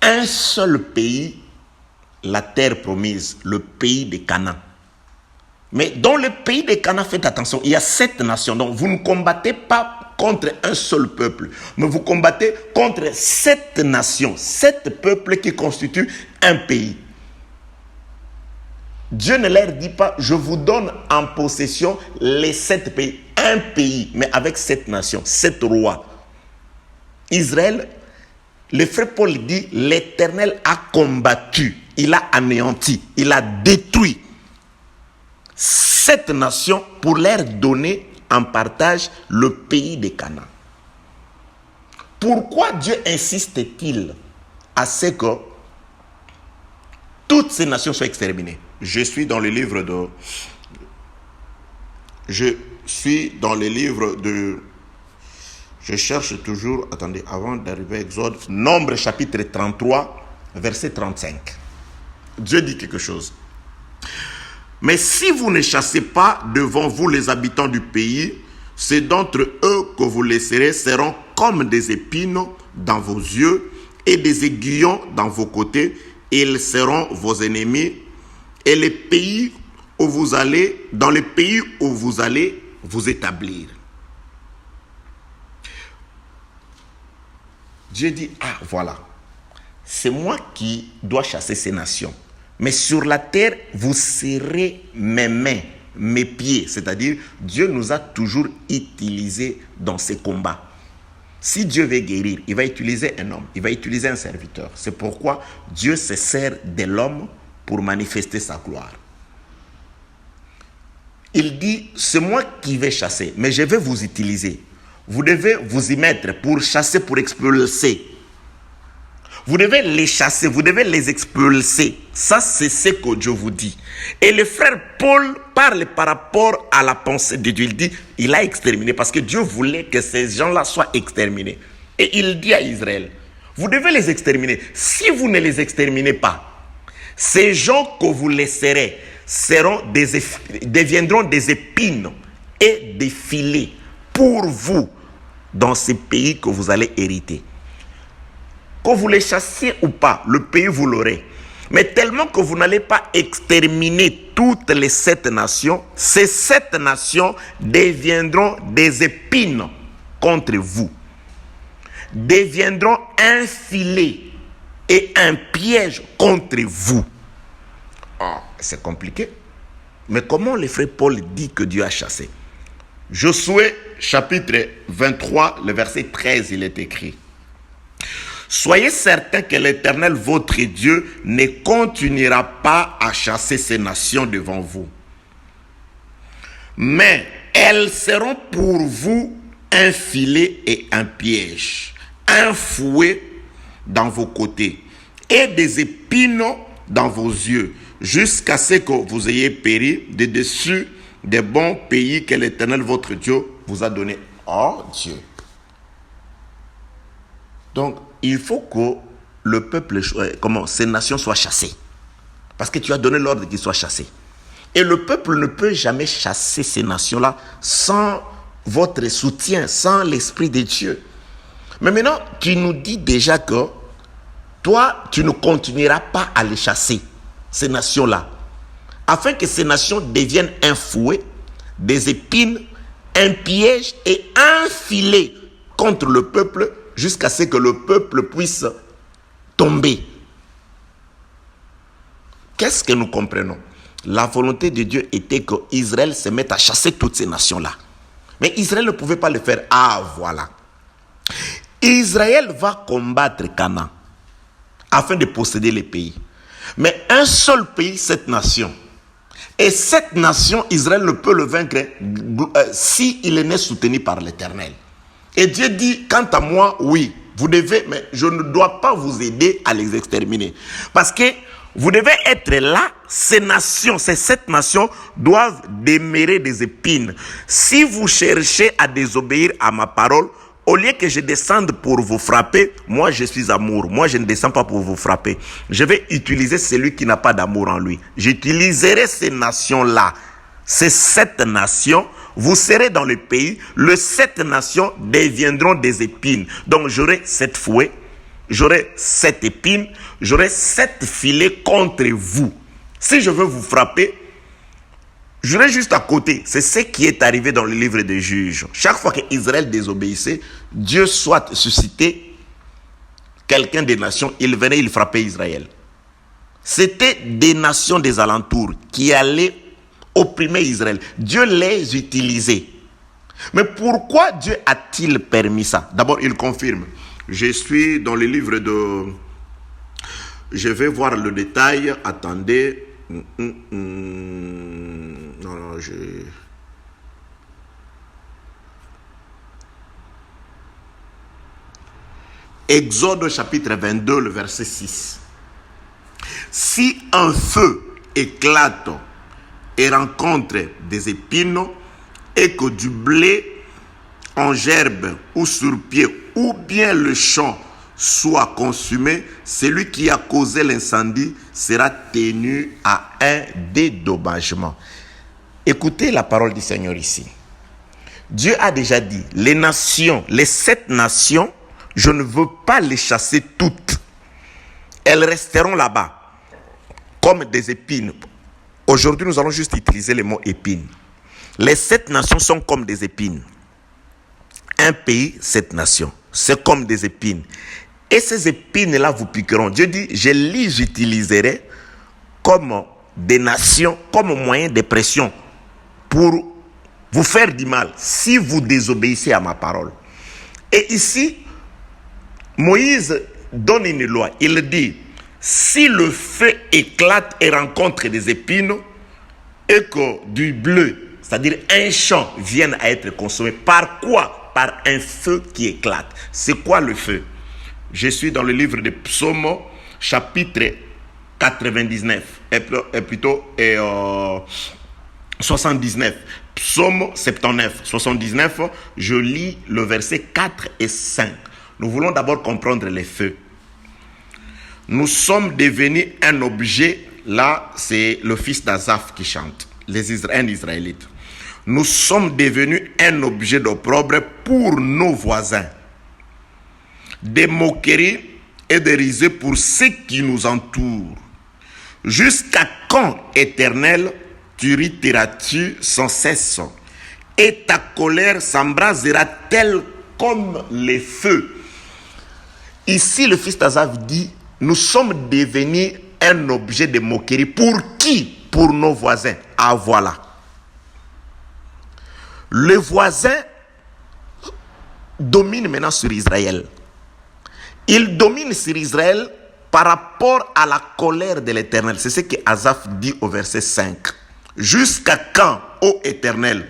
Un seul pays, la terre promise, le pays de Canaan. Mais dans le pays de Canaan, faites attention, il y a 7 nations. Donc vous ne combattez pas contre un seul peuple, mais vous combattez contre 7 nations, 7 peuples qui constituent un pays. Dieu ne leur dit pas, je vous donne en possession les 7 pays. Un pays, mais avec 7 nations, 7 rois. Israël, le frère Paul dit, l'Éternel a combattu, il a anéanti, il a détruit 7 nations pour leur donner en partage le pays de Canaan. Pourquoi Dieu insiste-t-il à ce que toutes ces nations soient exterminées? Je suis dans le livre de... Je cherche toujours, attendez, avant d'arriver à Exode, Nombre chapitre 33, verset 35. Dieu dit quelque chose. Mais si vous ne chassez pas devant vous les habitants du pays, ceux d'entre eux que vous laisserez seront comme des épines dans vos yeux et des aiguillons dans vos côtés, et ils seront vos ennemis. Et les pays où vous allez, dans les pays où vous allez vous établir. Dieu dit, ah voilà, c'est moi qui dois chasser ces nations. Mais sur la terre, vous serrez mes mains, mes pieds. C'est-à-dire, Dieu nous a toujours utilisés dans ces combats. Si Dieu veut guérir, il va utiliser un homme, il va utiliser un serviteur. C'est pourquoi Dieu se sert de l'homme pour manifester sa gloire. Il dit, c'est moi qui vais chasser, mais je vais vous utiliser. Vous devez vous y mettre pour chasser, pour expulser. Vous devez les chasser, vous devez les expulser. Ça, c'est ce que Dieu vous dit. Et le frère Paul parle par rapport à la pensée de Dieu. Il dit, il a exterminé parce que Dieu voulait que ces gens-là soient exterminés. Et il dit à Israël, vous devez les exterminer. Si vous ne les exterminez pas, ces gens que vous laisserez deviendront des épines et des filets pour vous dans ces pays que vous allez hériter. Que vous les chassiez ou pas, le pays vous l'aurez. Mais tellement que vous n'allez pas exterminer toutes les 7 nations, ces 7 nations deviendront des épines contre vous. Deviendront un filet et un piège contre vous. Oh, c'est compliqué. Mais comment le frère Paul dit que Dieu a chassé? Josué chapitre 23, le verset 13, il est écrit. Soyez certains que l'Éternel, votre Dieu, ne continuera pas à chasser ces nations devant vous. Mais elles seront pour vous un filet et un piège, un fouet dans vos côtés et des épines dans vos yeux, jusqu'à ce que vous ayez péri de dessus des bons pays que l'Éternel, votre Dieu, vous a donnés. Oh Dieu! Donc, il faut que le peuple, ces nations soient chassées. Parce que tu as donné l'ordre qu'ils soient chassés. Et le peuple ne peut jamais chasser ces nations-là sans votre soutien, sans l'Esprit de Dieu. Mais maintenant, tu nous dis déjà que toi, tu ne continueras pas à les chasser, ces nations-là. Afin que ces nations deviennent un fouet, des épines, un piège et un filet contre le peuple jusqu'à ce que le peuple puisse tomber. Qu'est-ce que nous comprenons? La volonté de Dieu était qu'Israël se mette à chasser toutes ces nations-là. Mais Israël ne pouvait pas le faire. Ah, voilà. Israël va combattre Canaan afin de posséder les pays. Mais un seul pays, cette nation. Et cette nation, Israël ne peut le vaincre s'il est soutenu par l'Éternel. Et Dieu dit, quant à moi, oui, vous devez, mais je ne dois pas vous aider à les exterminer. Parce que vous devez être là, ces nations, ces 7 nations doivent demeurer des épines. Si vous cherchez à désobéir à ma parole, au lieu que je descende pour vous frapper, moi je suis amour. Moi je ne descends pas pour vous frapper. Je vais utiliser celui qui n'a pas d'amour en lui. J'utiliserai ces nations-là. Ces 7 nations, vous serez dans le pays. Les 7 nations deviendront des épines. Donc j'aurai 7 fouets. J'aurai 7 épines, j'aurai 7 filets contre vous. Si je veux vous frapper, j'aurai juste à côté. C'est ce qui est arrivé dans le livre des Juges. Chaque fois qu'Israël désobéissait, Dieu soit suscité quelqu'un des nations, il venait, il frappait Israël. C'était des nations des alentours qui allaient opprimer Israël. Dieu les utilisait. Mais pourquoi Dieu a-t-il permis ça? D'abord, il confirme. Je suis dans le livre de... Je vais voir le détail. Attendez. Non, Exode chapitre 22, le verset 6. Si un feu éclate et rencontre des épines et que du blé en gerbe ou sur pied ou bien le champ soit consumé, celui qui a causé l'incendie sera tenu à un dédommagement. Écoutez la parole du Seigneur ici. Dieu a déjà dit, les nations, les 7 nations, je ne veux pas les chasser toutes. Elles resteront là-bas comme des épines. Aujourd'hui, nous allons juste utiliser le mot épines. Les 7 nations sont comme des épines. Un pays, 7 nations. C'est comme des épines. Et ces épines-là vous piqueront. Dieu dit, je les utiliserai comme des nations, comme moyen de pression pour vous faire du mal si vous désobéissez à ma parole. Et ici, Moïse donne une loi. Il dit, si le feu éclate et rencontre des épines et que du bleu, c'est-à-dire un champ, vienne à être consommé, par quoi? Par un feu qui éclate. C'est quoi le feu? Je suis dans le livre de Psaume, chapitre 99, et plutôt 79. Psaume 79, 79, je lis le verset 4 et 5. Nous voulons d'abord comprendre les feux. Nous sommes devenus un objet, là c'est le fils d'Azaph qui chante, un Israélite. Nous sommes devenus un objet d'opprobre pour nos voisins, des moqueries et des risées pour ceux qui nous entourent. Jusqu'à quand, Éternel, t'irriteras-tu sans cesse et ta colère s'embrasera-t-elle comme les feux? Ici, le fils d'Azaph dit, nous sommes devenus un objet de moquerie. Pour qui? Pour nos voisins. Ah voilà. Le voisin domine maintenant sur Israël. Il domine sur Israël par rapport à la colère de l'Éternel. C'est ce que Asaph dit au verset 5. Jusqu'à quand, ô Éternel,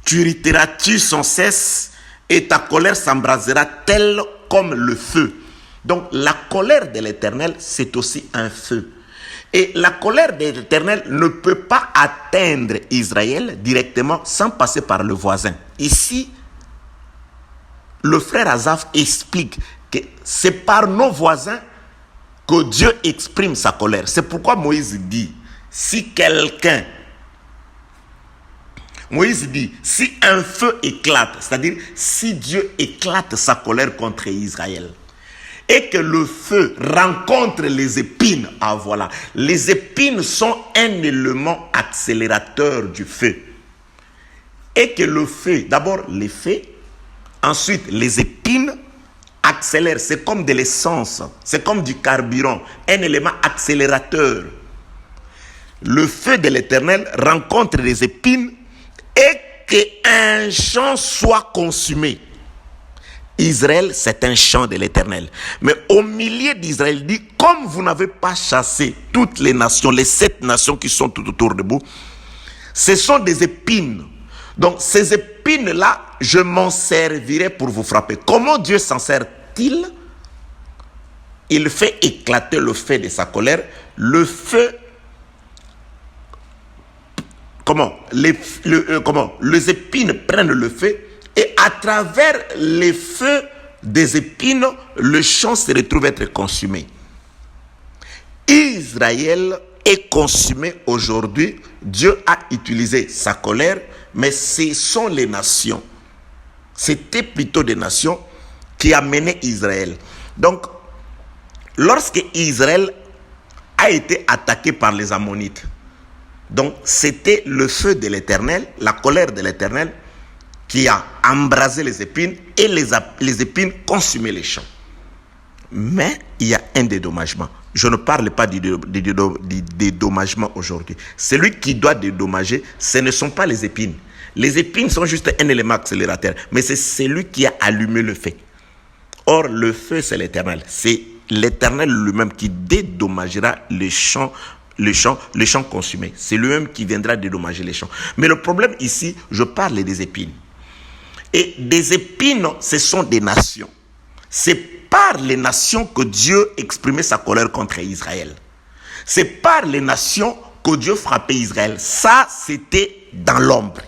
tu irriteras-tu sans cesse et ta colère s'embrasera-t-elle comme le feu? Donc la colère de l'Éternel, c'est aussi un feu. Et la colère de l'Éternel ne peut pas atteindre Israël directement sans passer par le voisin. Ici, le frère Asaph explique que c'est par nos voisins que Dieu exprime sa colère. C'est pourquoi Moïse dit, si un feu éclate, c'est-à-dire si Dieu éclate sa colère contre Israël, et que le feu rencontre les épines, voilà. Les épines sont un élément accélérateur du feu. et que le feu, d'abord les feux, ensuite les épines, accélèrent. C'est comme de l'essence, c'est comme du carburant, un élément accélérateur. Le feu de l'Éternel rencontre les épines et qu'un champ soit consumé. Israël, c'est un champ de l'Éternel. Mais au milieu d'Israël, il dit, comme vous n'avez pas chassé toutes les nations, les 7 nations qui sont tout autour de vous, ce sont des épines. Donc ces épines-là, je m'en servirai pour vous frapper. Comment Dieu s'en sert-il? Il fait éclater le feu de sa colère. Le feu, les épines prennent le feu et à travers les feux des épines, le champ se retrouve être consumé. Israël est consumé aujourd'hui. Dieu a utilisé sa colère, mais ce sont les nations. C'était plutôt des nations qui amenaient Israël. Donc, lorsque Israël a été attaqué par les Ammonites, donc c'était le feu de l'Éternel, la colère de l'Éternel, qui a embrasé les épines et les épines consumaient les champs. Mais il y a un dédommagement. Je ne parle pas du dédommagement aujourd'hui. Celui qui doit dédommager, ce ne sont pas les épines. Les épines sont juste un élément accélérateur, mais c'est celui qui a allumé le feu. Or, le feu, c'est l'Éternel. C'est l'Éternel lui-même qui dédommagera les champs consumés. C'est lui-même qui viendra dédommager les champs. Mais le problème ici, je parle des épines. Et des épines, ce sont des nations. C'est par les nations que Dieu exprimait sa colère contre Israël. C'est par les nations que Dieu frappait Israël. Ça, c'était dans l'ombre.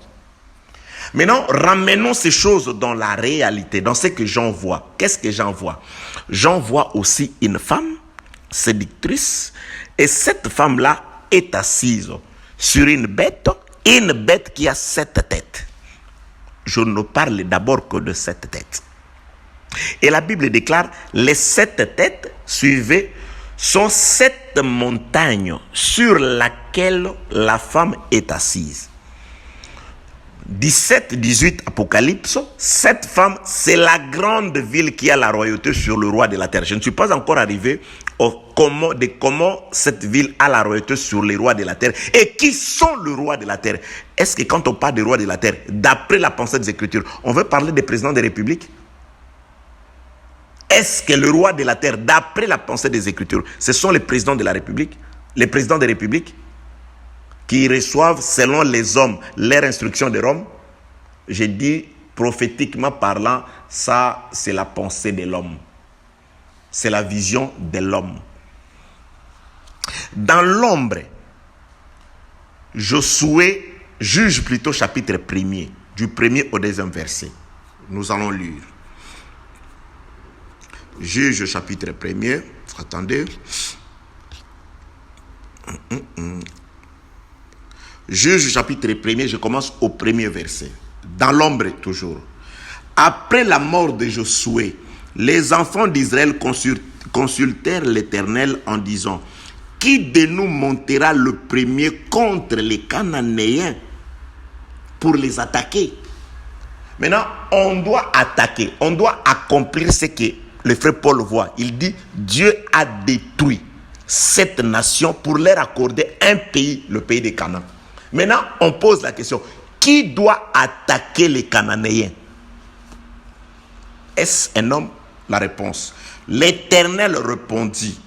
Maintenant, ramenons ces choses dans la réalité, dans ce que j'en vois. Qu'est-ce que j'en vois? J'en vois aussi une femme séductrice. Et cette femme-là est assise sur une bête qui a 7 têtes. Je ne parle d'abord que de 7 têtes. Et la Bible déclare, les 7 têtes suivez sont 7 montagnes sur laquelle la femme est assise. 17-18 Apocalypse, cette femme, c'est la grande ville qui a la royauté sur le roi de la terre. Je ne suis pas encore arrivé comment cette ville a la royauté sur les rois de la terre. Et qui sont les rois de la terre? Est-ce que quand on parle des rois de la terre, d'après la pensée des Écritures, on veut parler des présidents des républiques? Est-ce que le roi de la terre, d'après la pensée des Écritures, ce sont les présidents de la République? Les présidents des républiques qui reçoivent, selon les hommes, leur instruction de Rome? Je dis, prophétiquement parlant, ça, c'est la pensée de l'homme. C'est la vision de l'homme. Dans l'ombre, Josué juge plutôt chapitre 1er, du 1er au 2e verset. Nous allons lire. Juge chapitre 1er. Attendez. Juge chapitre 1er, je commence au 1er verset. Dans l'ombre toujours. Après la mort de Josué, les enfants d'Israël consultèrent l'Éternel en disant, qui de nous montera le premier contre les Cananéens pour les attaquer? Maintenant, on doit attaquer, on doit accomplir ce que le frère Paul voit. Il dit, Dieu a détruit cette nation pour leur accorder un pays, le pays des Canaan. Maintenant, on pose la question, qui doit attaquer les Cananéens? Est-ce un homme? La réponse. L'Éternel répondit,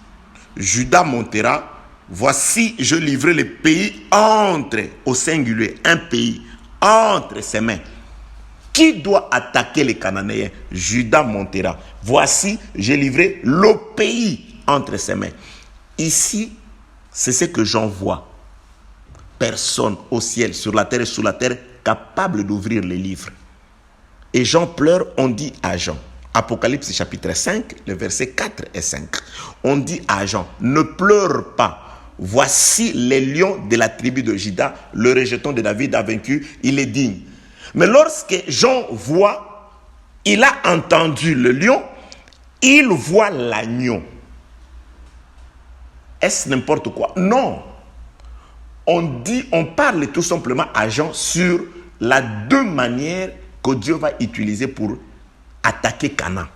Judas montera, voici je livrerai le pays au singulier, un pays, entre ses mains. Qui doit attaquer les Cananéens? Judas montera. Voici, j'ai livré le pays entre ses mains. Ici, c'est ce que j'en vois. Personne au ciel, sur la terre et sous la terre, capable d'ouvrir les livres. Et Jean pleure, on dit à Jean. Apocalypse chapitre 5, le verset 4 et 5. On dit à Jean, ne pleure pas. Voici les lions de la tribu de Juda, le rejeton de David a vaincu, il est digne. Mais lorsque Jean voit, il a entendu le lion, il voit l'agneau. Est-ce n'importe quoi? Non. On parle tout simplement à Jean sur les deux manières que Dieu va utiliser pour attaquer Canaan.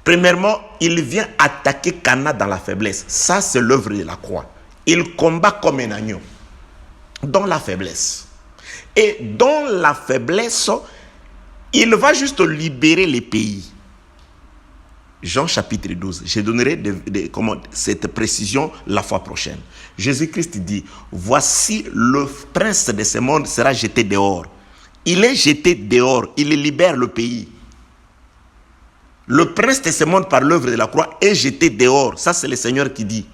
Premièrement, il vient attaquer Canaan dans la faiblesse. Ça, c'est l'œuvre de la croix. Il combat comme un agneau, dans la faiblesse. Et dans la faiblesse, il va juste libérer les pays. Jean chapitre 12. Je donnerai cette précision la fois prochaine. Jésus-Christ dit, voici le prince de ce monde sera jeté dehors. Il est jeté dehors, il libère le pays. Le prince de ce monde par l'œuvre de la croix est jeté dehors. Ça, c'est le Seigneur qui dit.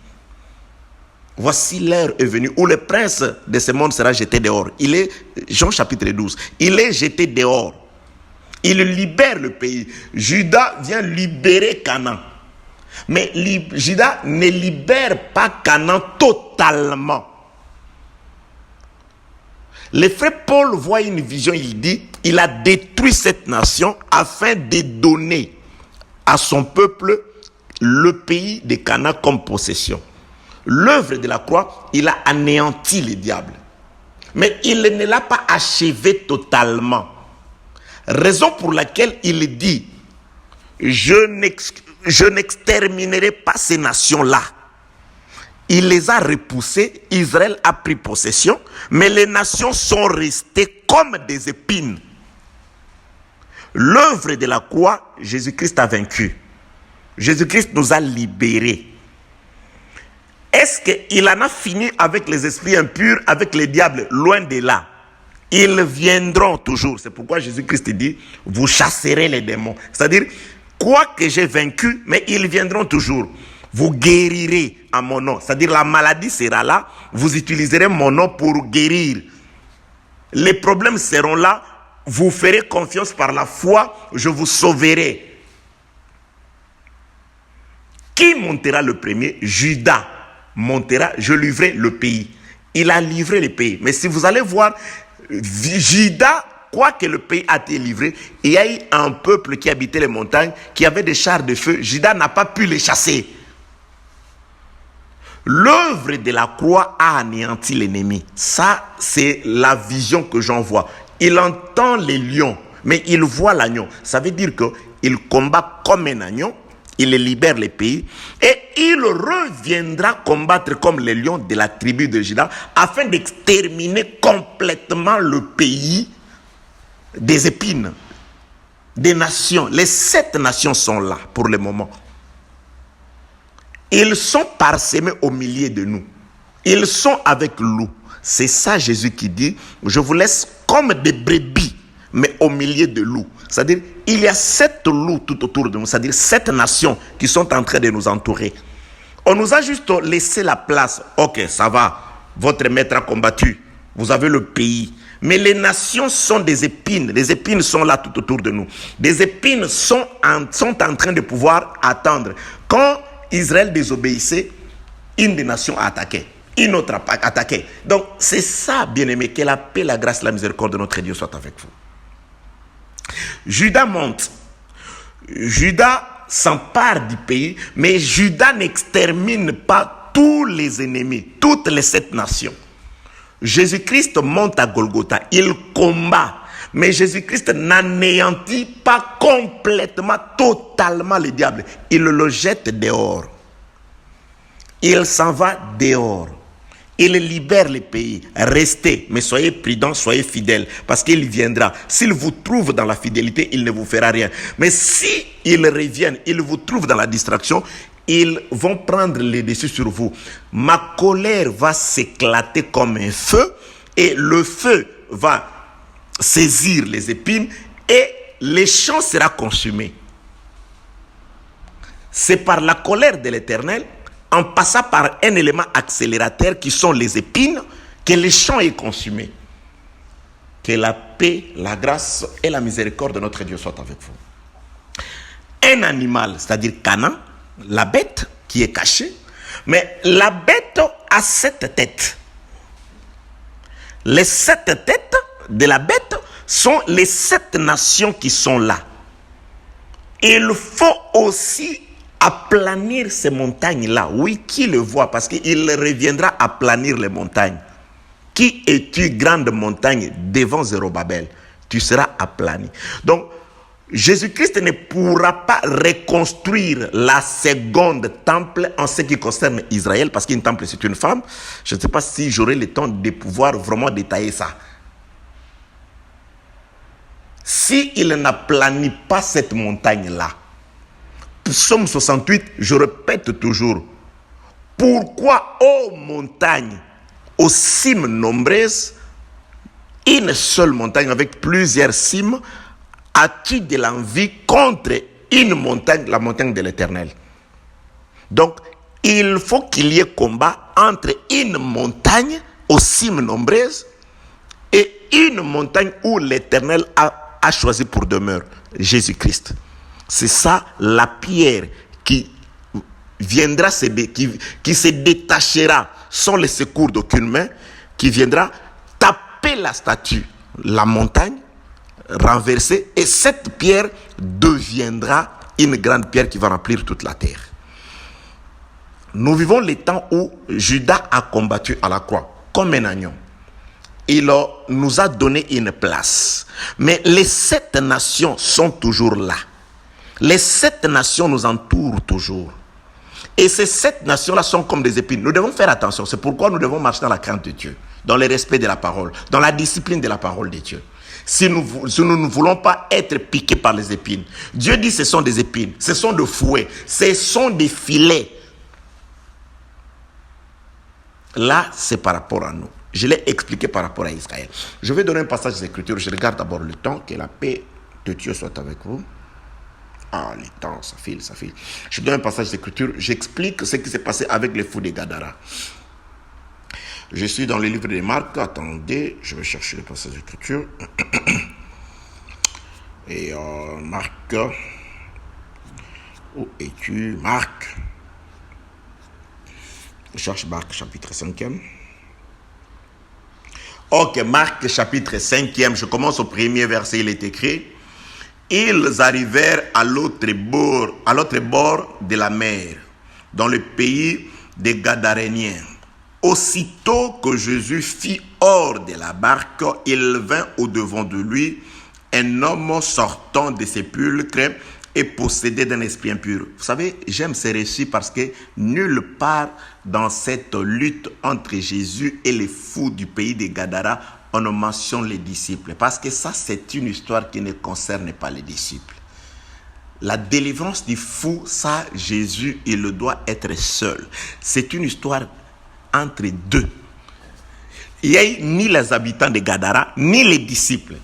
Voici l'heure est venue où le prince de ce monde sera jeté dehors. Il est, Jean chapitre 12, il est jeté dehors. Il libère le pays. Judas vient libérer Canaan. Mais Judas ne libère pas Canaan totalement. Le frère Paul voit une vision, il dit, il a détruit cette nation afin de donner à son peuple le pays de Canaan comme possession. L'œuvre de la croix, il a anéanti le diable. Mais il ne l'a pas achevé totalement. Raison pour laquelle il dit, je n'exterminerai pas ces nations-là. Il les a repoussées, Israël a pris possession, mais les nations sont restées comme des épines. L'œuvre de la croix, Jésus-Christ a vaincu. Jésus-Christ nous a libérés. Est-ce qu'il en a fini avec les esprits impurs, avec les diables? Loin de là. Ils viendront toujours. C'est pourquoi Jésus-Christ dit, vous chasserez les démons. C'est-à-dire, quoi que j'ai vaincu, mais ils viendront toujours. Vous guérirez à mon nom. C'est-à-dire, la maladie sera là. Vous utiliserez mon nom pour guérir. Les problèmes seront là. Vous ferez confiance par la foi. Je vous sauverai. Qui montera le premier? Judas montera. Je livrerai le pays. Il a livré le pays. Mais si vous allez voir, Judas, quoique le pays a été livré, il y a eu un peuple qui habitait les montagnes, qui avait des chars de feu. Judas n'a pas pu les chasser. L'œuvre de la croix a anéanti l'ennemi. Ça, c'est la vision que j'en vois. Il entend les lions, mais il voit l'agneau. Ça veut dire qu'il combat comme un agneau, il libère les pays, et il reviendra combattre comme les lions de la tribu de Juda, afin d'exterminer complètement le pays des épines, des nations. Les 7 nations sont là pour le moment. Ils sont parsemés au milieu de nous. Ils sont avec loups. C'est ça Jésus qui dit, je vous laisse comme des brebis, mais au milieu de loups. C'est-à-dire, il y a 7 loups tout autour de nous. C'est-à-dire 7 nations qui sont en train de nous entourer. On nous a juste laissé la place. Ok, ça va. Votre maître a combattu. Vous avez le pays. Mais les nations sont des épines. Les épines sont là tout autour de nous. Des épines sont en train de pouvoir attendre. Quand Israël désobéissait, une des nations a attaqué. Une autre a attaqué. Donc, c'est ça, bien-aimé, que la paix, la grâce, la miséricorde de notre Dieu soit avec vous. Judas monte. Judas s'empare du pays, mais Judas n'extermine pas tous les ennemis, toutes les 7 nations. Jésus-Christ monte à Golgotha, il combat, mais Jésus-Christ n'anéantit pas complètement, totalement le diable. Il le jette dehors. Il s'en va dehors. Il libère les pays. Restez, mais soyez prudents, soyez fidèles, parce qu'il viendra. S'il vous trouve dans la fidélité, il ne vous fera rien. Mais si ils reviennent, ils vous trouvent dans la distraction, ils vont prendre les dessus sur vous. Ma colère va s'éclater comme un feu, et le feu va saisir les épines, et les champs sera consumé. C'est par la colère de l'Éternel, en passant par un élément accélérateur qui sont les épines, que le champ est consumé. Que la paix, la grâce et la miséricorde de notre Dieu soient avec vous. Un animal, c'est-à-dire Canaan, la bête qui est cachée, mais la bête a 7 têtes. Les 7 têtes de la bête sont les 7 nations qui sont là. Il faut aussi aplanir ces montagnes-là. Oui, qui le voit? Parce qu'il reviendra aplanir les montagnes. Qui es-tu, grande montagne, devant Zérobabel? Tu seras aplani. Donc, Jésus-Christ ne pourra pas reconstruire la seconde temple en ce qui concerne Israël, parce qu'une temple, c'est une femme. Je ne sais pas si j'aurai le temps de pouvoir vraiment détailler ça. S'il n'aplanit pas cette montagne-là, Psaume 68, je répète toujours, pourquoi, ô montagne, aux cimes nombreuses, une seule montagne avec plusieurs cimes, as-tu de l'envie contre une montagne, la montagne de l'Éternel? Donc, il faut qu'il y ait combat entre une montagne aux cimes nombreuses et une montagne où l'Éternel a choisi pour demeure, Jésus-Christ. C'est ça la pierre qui viendra, qui se détachera sans le secours d'aucune main, qui viendra taper la statue, la montagne, renversée, et cette pierre deviendra une grande pierre qui va remplir toute la terre. Nous vivons les temps où Judas a combattu à la croix comme un agneau. Il nous a donné une place. Mais les 7 nations sont toujours là. Les 7 nations nous entourent toujours. Et ces 7 nations-là sont comme des épines. Nous devons faire attention. C'est pourquoi nous devons marcher dans la crainte de Dieu, dans le respect de la parole, dans la discipline de la parole de Dieu. Si nous ne voulons pas être piqués par les épines. Dieu dit ce sont des épines, ce sont des fouets, ce sont des filets. Là, c'est par rapport à nous. Je l'ai expliqué par rapport à Israël. Je vais donner un passage d'écriture. Je regarde d'abord le temps. Que la paix de Dieu soit avec vous. Ah, le temps, ça file, ça file. Je donne un passage d'écriture. J'explique ce qui s'est passé avec les fous de Gadara. Je suis dans le livre de Marc. Attendez, je vais chercher le passage d'écriture. Et Marc. Où es-tu? Marc. Je cherche Marc, chapitre 5e. Ok, Marc, chapitre 5e. Je commence au premier verset. Il est écrit: ils arrivèrent à l'autre bord de la mer, dans le pays des Gadaréniens. Aussitôt que Jésus fit hors de la barque, il vint au-devant de lui un homme sortant des sépulcres et possédé d'un esprit impur. Vous savez, j'aime ces récits parce que nulle part dans cette lutte entre Jésus et les fous du pays des Gadara, on ne mentionne les disciples. Parce que ça, c'est une histoire qui ne concerne pas les disciples. La délivrance du fou, ça, Jésus, il doit être seul. C'est une histoire entre deux. Il n'y a ni les habitants de Gadara, ni les disciples.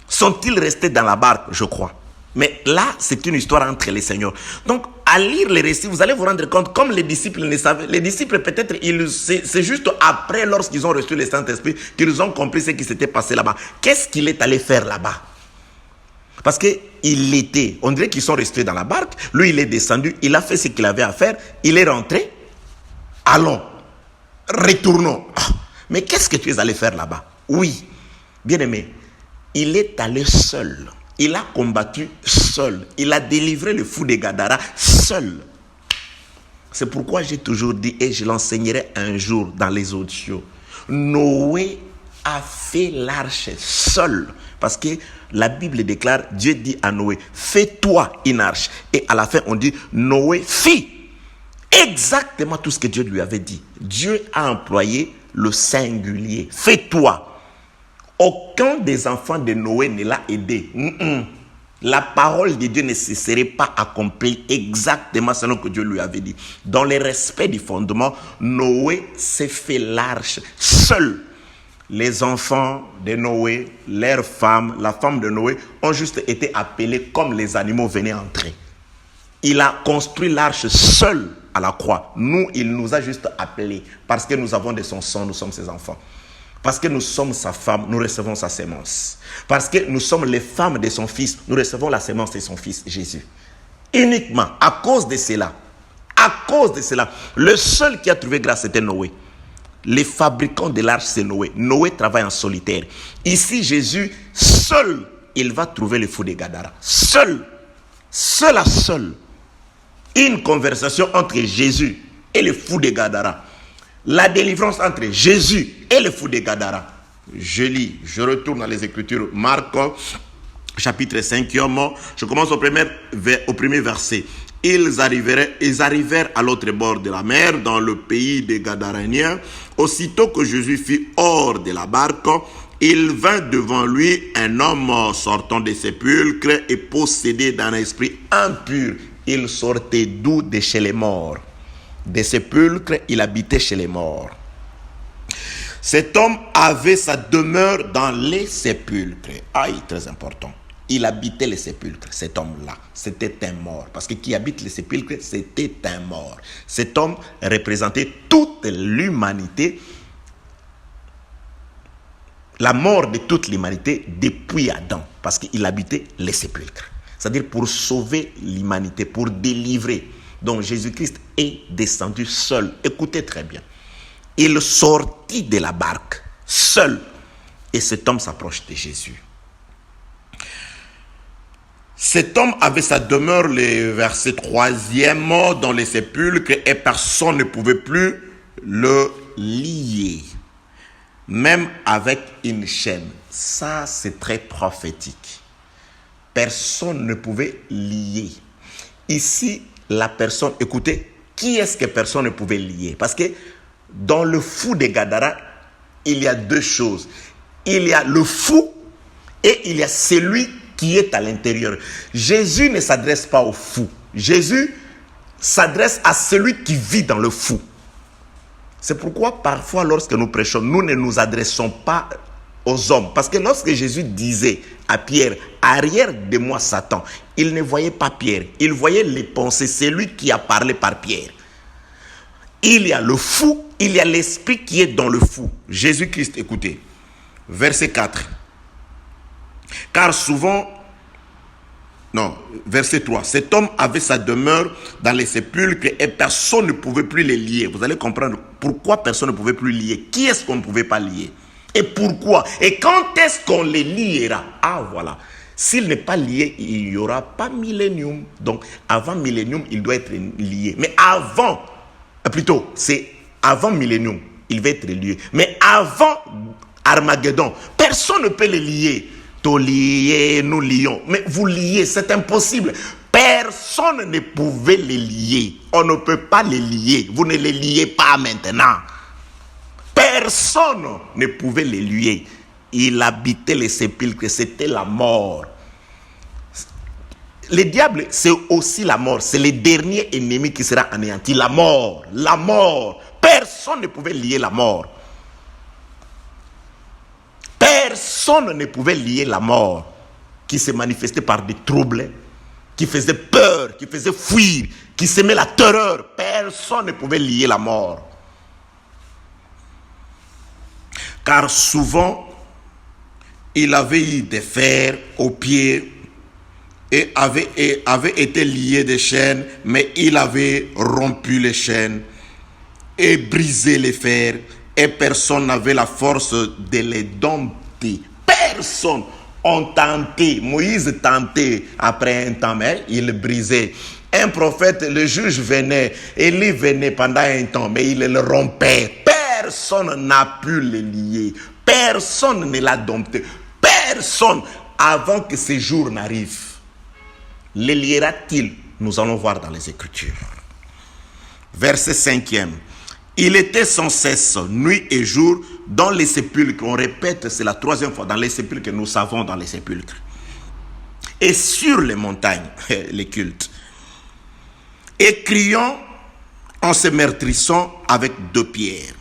Sont-ils restés dans la barque, je crois? Mais là, c'est une histoire entre les seigneurs. Donc, à lire les récits, vous allez vous rendre compte, comme les disciples ne savaient, les disciples peut-être, c'est juste après, lorsqu'ils ont reçu le Saint-Esprit, qu'ils ont compris ce qui s'était passé là-bas. Qu'est-ce qu'il est allé faire là-bas? Parce on dirait qu'ils sont restés dans la barque, lui il est descendu, il a fait ce qu'il avait à faire, il est rentré, allons, retournons. Mais qu'est-ce que tu es allé faire là-bas? Oui, bien aimé, il est allé seul. Il a combattu seul. Il a délivré le fou de Gadara seul. C'est pourquoi j'ai toujours dit, et je l'enseignerai un jour dans les audios, Noé a fait l'arche seul. Parce que la Bible déclare, Dieu dit à Noé, fais-toi une arche. Et à la fin, on dit, Noé fit exactement tout ce que Dieu lui avait dit. Dieu a employé le singulier. Fais-toi. Aucun des enfants de Noé ne l'a aidé. La parole de Dieu ne se serait pas accomplie exactement selon que Dieu lui avait dit. Dans le respect du fondement, Noé s'est fait l'arche seul. Les enfants de Noé, leurs femmes, la femme de Noé ont juste été appelés comme les animaux venaient entrer. Il a construit l'arche seul à la croix. Nous, il nous a juste appelés parce que nous avons de son sang, nous sommes ses enfants. Parce que nous sommes sa femme, nous recevons sa sémence. Parce que nous sommes les femmes de son fils, nous recevons la sémence de son fils, Jésus. Uniquement à cause de cela. À cause de cela. Le seul qui a trouvé grâce, c'était Noé. Les fabricants de l'arche, c'est Noé. Noé travaille en solitaire. Ici, Jésus, seul, il va trouver le fou de Gadara. Seul. Seul à seul. Une conversation entre Jésus et le fou de Gadara. La délivrance entre Jésus et le fou de Gadara. Je lis, je retourne dans les Écritures. Marc, chapitre 5, je commence au premier verset. Ils arrivèrent à l'autre bord de la mer, dans le pays des Gadaréniens. Aussitôt que Jésus fut hors de la barque, il vint devant lui un homme sortant des sépulcres et possédé d'un esprit impur. Il sortait d'où? De chez les morts. Des sépulcres, il habitait chez les morts. Cet homme avait sa demeure dans les sépulcres. Aïe, très important. Il habitait les sépulcres, cet homme-là. C'était un mort. Parce que qui habite les sépulcres, c'était un mort. Cet homme représentait toute l'humanité. La mort de toute l'humanité depuis Adam. Parce qu'il habitait les sépulcres. C'est-à-dire pour sauver l'humanité, pour délivrer. Donc Jésus-Christ est descendu seul. Écoutez très bien. Il sortit de la barque, seul. Et cet homme s'approche de Jésus. Cet homme avait sa demeure, le verset 3e, dans les sépulcres, et personne ne pouvait plus le lier, même avec une chaîne. Ça, c'est très prophétique. Personne ne pouvait lier. Ici, la personne, écoutez, qui est-ce que personne ne pouvait lier? Parce que dans le fou de Gadara, il y a deux choses. Il y a le fou et il y a celui qui est à l'intérieur. Jésus ne s'adresse pas au fou. Jésus s'adresse à celui qui vit dans le fou. C'est pourquoi parfois lorsque nous prêchons, nous ne nous adressons pas aux hommes. Parce que lorsque Jésus disait à Pierre, arrière de moi Satan, il ne voyait pas Pierre. Il voyait les pensées. C'est lui qui a parlé par Pierre. Il y a le fou, il y a l'esprit qui est dans le fou. Jésus-Christ, écoutez, verset 4. Car souvent, verset 3, cet homme avait sa demeure dans les sépulcres et personne ne pouvait plus les lier. Vous allez comprendre pourquoi personne ne pouvait plus lier. Qui est-ce qu'on ne pouvait pas lier? Et pourquoi? Et quand est-ce qu'on les liera? Ah voilà. S'il n'est pas lié, il n'y aura pas millénium. Donc avant millénium, il doit être lié. Mais avant, plutôt, c'est avant millénium, il va être lié. Mais avant Armageddon, personne ne peut les lier. Lier, nous lions. Mais vous liez, c'est impossible. Personne ne pouvait les lier. On ne peut pas les lier. Vous ne les liez pas maintenant. Personne ne pouvait les lier. Il habitait les sépulcres, c'était la mort. Le diable, c'est aussi la mort. C'est le dernier ennemi qui sera anéanti. La mort. La mort. Personne ne pouvait lier la mort. Personne ne pouvait lier la mort qui se manifestait par des troubles, qui faisait peur, qui faisait fuir, qui semait la terreur. Personne ne pouvait lier la mort. Car souvent, il avait eu des fers aux pieds et avait été lié des chaînes, mais il avait rompu les chaînes et brisé les fers. Et personne n'avait la force de les dompter. Personne. On tentait. Moïse tentait après un temps, mais il brisait. Un prophète, le juge venait. Élie venait pendant un temps, mais il le rompait. Personne n'a pu le lier. Personne ne l'a dompté. Personne, avant que ce jour n'arrive. Le liera-t-il? Nous allons voir dans les Écritures. Verset 5e. Il était sans cesse, nuit et jour, dans les sépulcres. On répète, c'est la troisième fois, dans les sépulcres, nous savons dans les sépulcres. Et sur les montagnes, les cultes. Et criant en se meurtrissant avec deux pierres.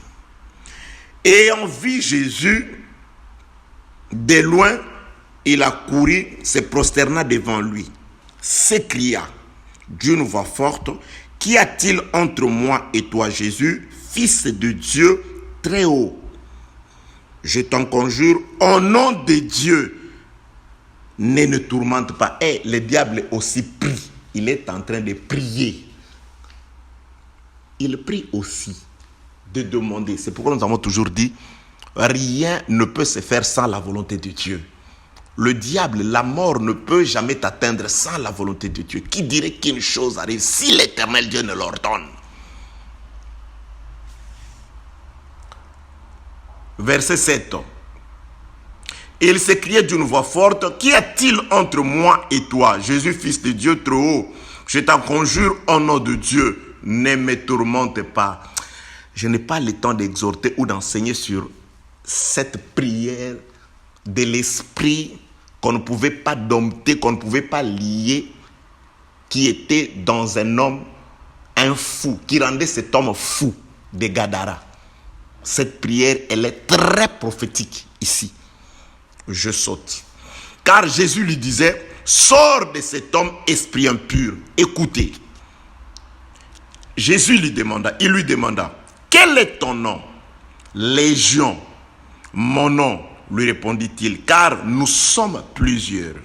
Et on vit Jésus, de loin, il a couru, se prosterna devant lui, s'écria d'une voix forte, qu'y a-t-il entre moi et toi, Jésus, Fils de Dieu très haut? Je t'en conjure, au nom de Dieu, ne nous tourmente pas. Et le diable aussi prie. Il est en train de prier. Il prie aussi de demander. C'est pourquoi nous avons toujours dit, rien ne peut se faire sans la volonté de Dieu. Le diable, la mort ne peut jamais t'atteindre sans la volonté de Dieu. Qui dirait qu'une chose arrive si l'Éternel Dieu ne l'ordonne? Verset 7. Il s'écriait d'une voix forte, « Qu'y a-t-il entre moi et toi, Jésus, fils de Dieu trop haut? Je t'en conjure au nom de Dieu, ne me tourmente pas. » Je n'ai pas le temps d'exhorter ou d'enseigner sur cette prière de l'esprit qu'on ne pouvait pas dompter, qu'on ne pouvait pas lier, qui était dans un homme, un fou, qui rendait cet homme fou de Gadara. Cette prière, elle est très prophétique ici. Je saute. Car Jésus lui disait, sors de cet homme, esprit impur. Écoutez. Jésus lui demanda, quel est ton nom? Légion. Mon nom, lui répondit-il, car nous sommes plusieurs.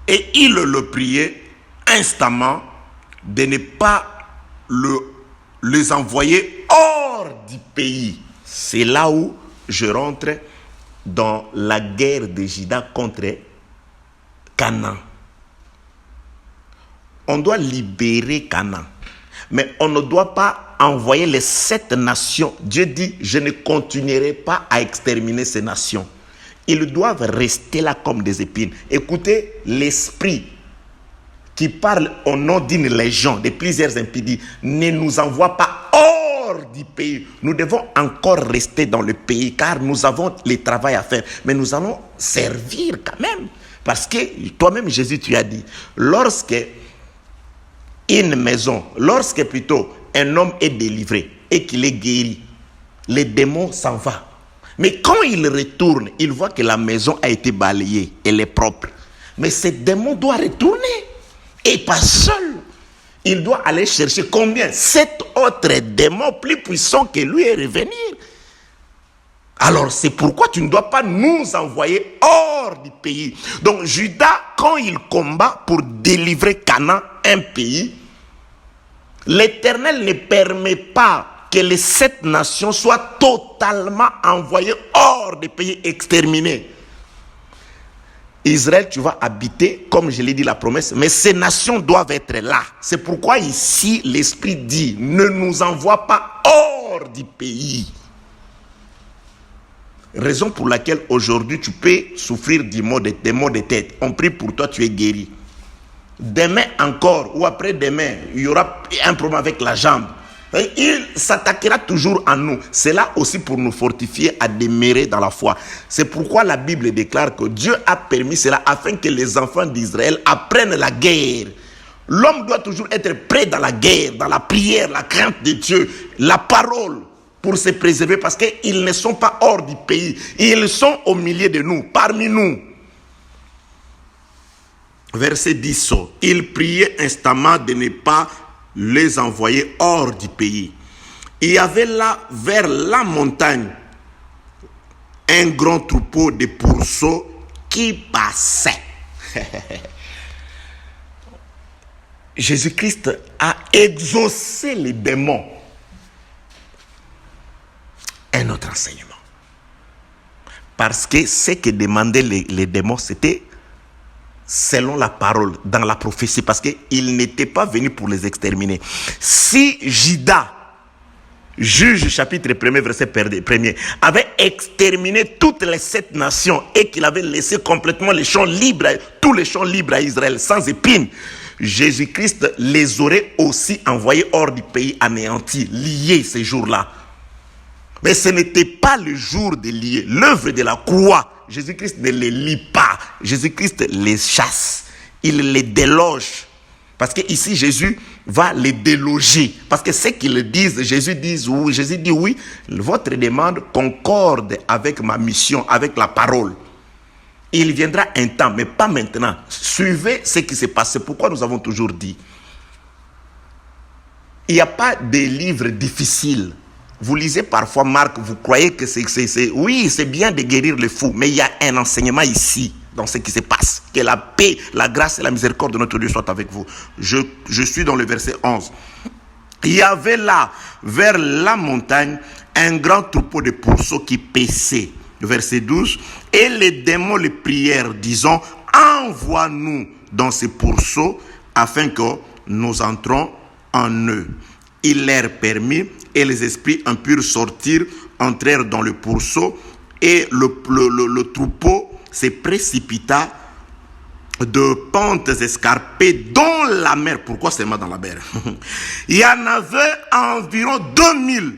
Et il le priait instamment de ne pas les envoyer hors du pays. C'est là où je rentre dans la guerre de Juda contre Canaan. On doit libérer Canaan, mais on ne doit pas envoyer les 7 nations. Dieu dit, je ne continuerai pas à exterminer ces nations. Ils doivent rester là comme des épines. Écoutez, l'esprit qui parle au nom d'une légion, de plusieurs impies, ne nous envoie pas hors du pays. Nous devons encore rester dans le pays, car nous avons le travail à faire. Mais nous allons servir quand même. Parce que toi-même, Jésus, tu as dit, lorsque plutôt un homme est délivré et qu'il est guéri, les démons s'en vont. Mais quand il retourne, il voit que la maison a été balayée, elle est propre. Mais ce démon doit retourner. Et pas seul. Il doit aller chercher combien? 7 autres démons plus puissants que lui et revenir. Alors c'est pourquoi tu ne dois pas nous envoyer hors du pays. Donc Judas, quand il combat pour délivrer Canaan, un pays, l'Éternel ne permet pas que les 7 nations soient totalement envoyées hors des pays, exterminées. Israël, tu vas habiter, comme je l'ai dit, la promesse, mais ces nations doivent être là. C'est pourquoi ici, l'Esprit dit, ne nous envoie pas hors du pays. Raison pour laquelle aujourd'hui, tu peux souffrir des maux de tête. On prie pour toi, tu es guéri. Demain encore, ou après-demain, il y aura un problème avec la jambe. Il s'attaquera toujours à nous. C'est là aussi pour nous fortifier à demeurer dans la foi. C'est pourquoi la Bible déclare que Dieu a permis cela afin que les enfants d'Israël apprennent la guerre. L'homme doit toujours être prêt dans la guerre, dans la prière, la crainte de Dieu, la parole pour se préserver parce qu'ils ne sont pas hors du pays. Ils sont au milieu de nous, parmi nous. Verset 10. Il priait instamment de ne pas les envoyer hors du pays. Il y avait là, vers la montagne, un grand troupeau de pourceaux qui passait. Jésus-Christ a exaucé les démons. Un autre enseignement. Parce que ce que demandaient les démons, c'était selon la parole, dans la prophétie, parce qu'il n'était pas venu pour les exterminer. Si Judas, Juge chapitre 1, verset 1er, avait exterminé toutes les 7 nations et qu'il avait laissé complètement les champs libres, tous les champs libres à Israël, sans épines, Jésus-Christ les aurait aussi envoyés hors du pays anéantis, liés ces jours-là. Mais ce n'était pas le jour de lier. L'œuvre de la croix, Jésus-Christ ne les lie pas. Jésus-Christ les chasse. Il les déloge. Parce que ici, Jésus va les déloger. Parce que ce qu'ils disent, Jésus dit oui, votre demande concorde avec ma mission, avec la parole. Il viendra un temps, mais pas maintenant. Suivez ce qui s'est passé. Pourquoi nous avons toujours dit, il n'y a pas de livre difficile. Vous lisez parfois Marc, vous croyez que oui, c'est bien de guérir les fous, mais il y a un enseignement ici, dans ce qui se passe. Que la paix, la grâce et la miséricorde de notre Dieu soient avec vous. Je suis dans le verset 11. Il y avait là, vers la montagne, un grand troupeau de pourceaux qui paissaient. Verset 12. Et les démons les prièrent, disant, envoie-nous dans ces pourceaux, afin que nous entrons en eux. Il leur permit, et les esprits impurs sortirent entrèrent dans le pourceau et le troupeau se précipita de pentes escarpées dans la mer. Pourquoi seulement dans la mer? Il y en avait environ 2000.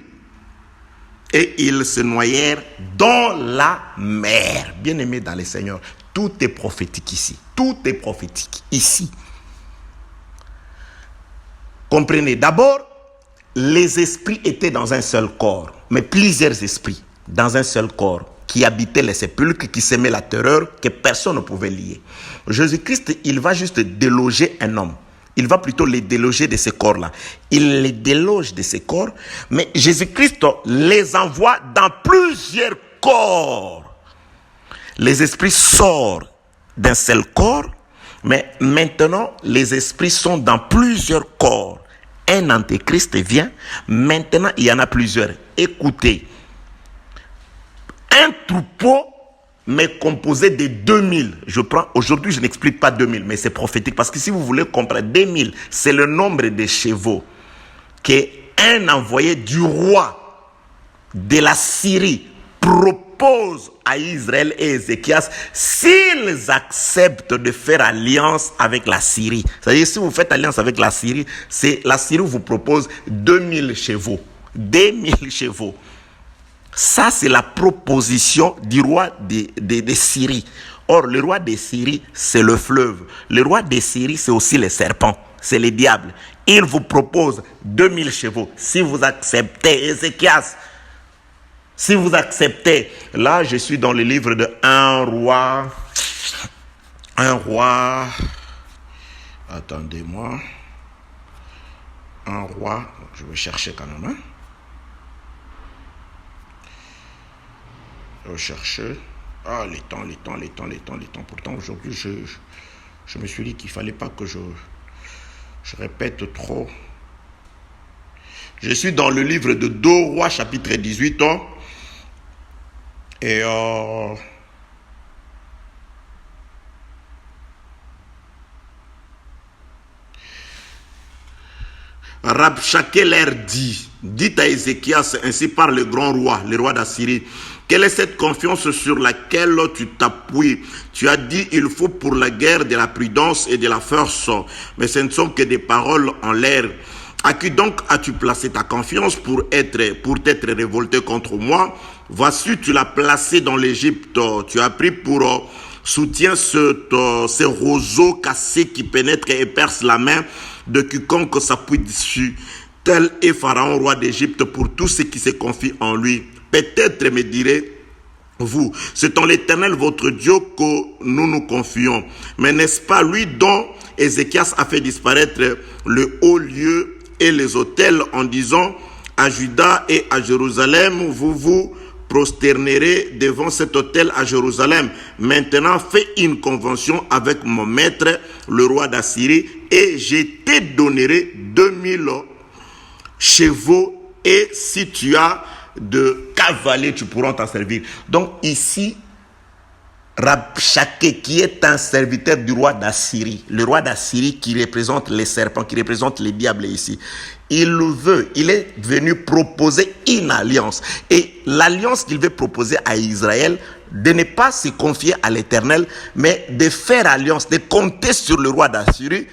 Et ils se noyèrent dans la mer. Bien-aimés dans le Seigneur, tout est prophétique ici. Tout est prophétique ici. Comprenez, d'abord, les esprits étaient dans un seul corps, mais plusieurs esprits dans un seul corps qui habitaient les sépulcres, qui semaient la terreur que personne ne pouvait lier. Jésus-Christ, il va juste déloger un homme. Il va plutôt les déloger de ce corps-là. Il les déloge de ce corps, mais Jésus-Christ les envoie dans plusieurs corps. Les esprits sortent d'un seul corps, mais maintenant, les esprits sont dans plusieurs corps. Un antéchrist vient, maintenant il y en a plusieurs. Écoutez, un troupeau mais composé de 2000. Aujourd'hui, je n'explique pas 2000, mais c'est prophétique. Parce que si vous voulez comprendre, 2000, c'est le nombre de chevaux qu'un envoyé du roi de la Syrie propose à Israël et Ézéchias s'ils acceptent de faire alliance avec la Syrie. C'est-à-dire, si vous faites alliance avec la Syrie vous propose 2000 chevaux. 2000 chevaux. Ça, c'est la proposition du roi de Syrie. Or, le roi de Syrie, c'est le fleuve. Le roi de Syrie, c'est aussi les serpents. C'est les diables. Il vous propose 2000 chevaux. Si vous acceptez, Ézéchias, si vous acceptez, là, je suis dans le livre de Un roi, attendez-moi. Un roi, je vais chercher quand même, Je vais chercher. Ah, les temps. Pourtant, aujourd'hui, je me suis dit qu'il ne fallait pas que je répète trop. Je suis dans le livre de 2 Rois, chapitre 18. Et Rabshakeh leur dit, dites à Ézéchias, ainsi par le grand roi, le roi d'Assyrie, quelle est cette confiance sur laquelle tu t'appuies? Tu as dit, il faut pour la guerre de la prudence et de la force, mais ce ne sont que des paroles en l'air. À qui donc as-tu placé ta confiance pour t'être révolté contre moi? Voici, tu l'as placé dans l'Égypte. Tu as pris pour soutien ce roseau cassé qui pénètre et perce la main de quiconque s'appuie dessus. Tel est Pharaon, roi d'Égypte, pour tous ceux qui se confient en lui. Peut-être me direz-vous, c'est en l'Éternel votre Dieu que nous nous confions. Mais n'est-ce pas lui dont Ézéchias a fait disparaître le haut lieu et les autels en disant à Juda et à Jérusalem, vous vous prosternerez devant cet autel à Jérusalem. Maintenant, fais une convention avec mon maître, le roi d'Assyrie, et je te donnerai 2000 chevaux, et si tu as de cavaliers, tu pourras t'en servir. Donc ici, Rabshakeh, qui est un serviteur du roi d'Assyrie, le roi d'Assyrie qui représente les serpents, qui représente les diables ici, il est venu proposer une alliance. Et l'alliance qu'il veut proposer à Israël, de ne pas se confier à l'Éternel, mais de faire alliance, de compter sur le roi d'Assyrie.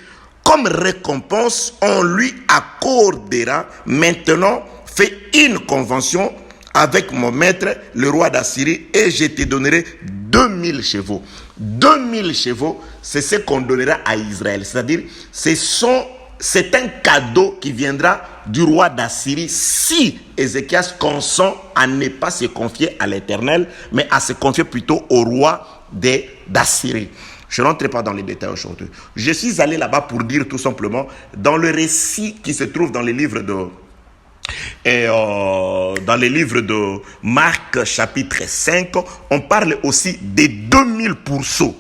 Comme récompense, on lui accordera maintenant, fais une convention avec mon maître, le roi d'Assyrie, et je te donnerai 2000 chevaux. 2000 chevaux, c'est ce qu'on donnera à Israël. C'est-à-dire, c'est un cadeau qui viendra du roi d'Assyrie si Ézéchias consent à ne pas se confier à l'Éternel, mais à se confier plutôt au roi d'Assyrie. Je ne rentre pas dans les détails aujourd'hui. Je suis allé là-bas pour dire tout simplement, dans le récit qui se trouve dans les livres de Marc chapitre 5, on parle aussi des 2000 pourceaux.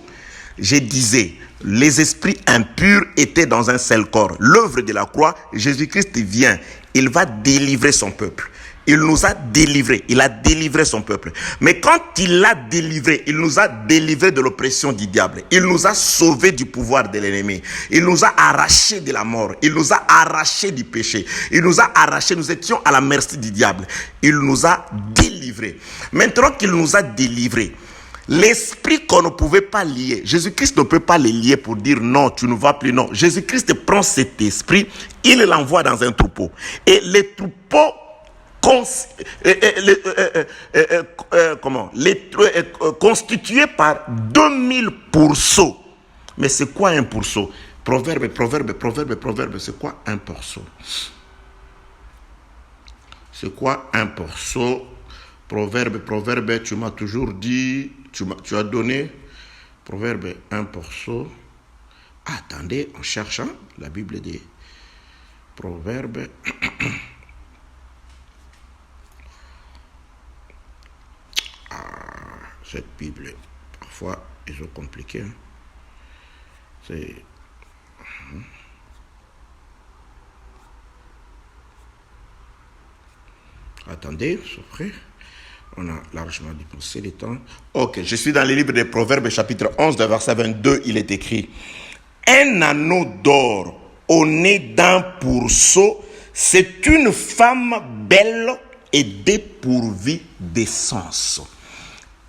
Je disais, les esprits impurs étaient dans un seul corps. L'œuvre de la croix, Jésus-Christ vient, il va délivrer son peuple. Il nous a délivrés, il a délivré son peuple. Mais quand il l'a délivré, il nous a délivrés de l'oppression du diable. Il nous a sauvés du pouvoir de l'ennemi. Il nous a arrachés de la mort. Il nous a arrachés du péché. Il nous a arrachés, nous étions à la merci du diable. Il nous a délivrés délivrés. Maintenant qu'il nous a délivrés, l'esprit qu'on ne pouvait pas lier, Jésus-Christ ne peut pas les lier pour dire non, tu ne vas plus, non. Jésus-Christ prend cet esprit, il l'envoie dans un troupeau. Et les troupeaux constitués par 2000 pourceaux. Mais c'est quoi un pourceau? Proverbe, c'est quoi un pourceau? C'est quoi un pourceau? Proverbe, tu m'as toujours dit, tu as donné. Proverbe, un pourceau. Attendez, on cherche la Bible des Proverbes. Cette Bible, parfois, ils sont compliqués. C'est... Attendez, c'est vrai. On a largement dépensé le temps. Ok, je suis dans le livre des Proverbes, chapitre 11, verset 22, il est écrit « Un anneau d'or au nez d'un pourceau, c'est une femme belle et dépourvue d'essence. »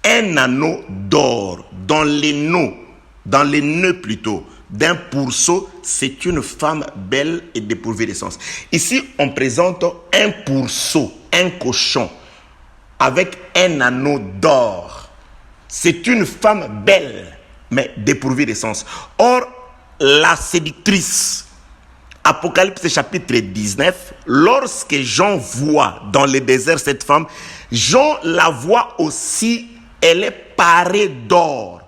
Un anneau d'or dans les nœuds plutôt, d'un pourceau, c'est une femme belle et dépourvue d'essence. Ici, on présente un pourceau, un cochon, avec un anneau d'or. C'est une femme belle, mais dépourvue d'essence. Or, la séductrice, Apocalypse chapitre 19, lorsque Jean voit dans le désert cette femme, Jean la voit aussi, elle est parée d'or.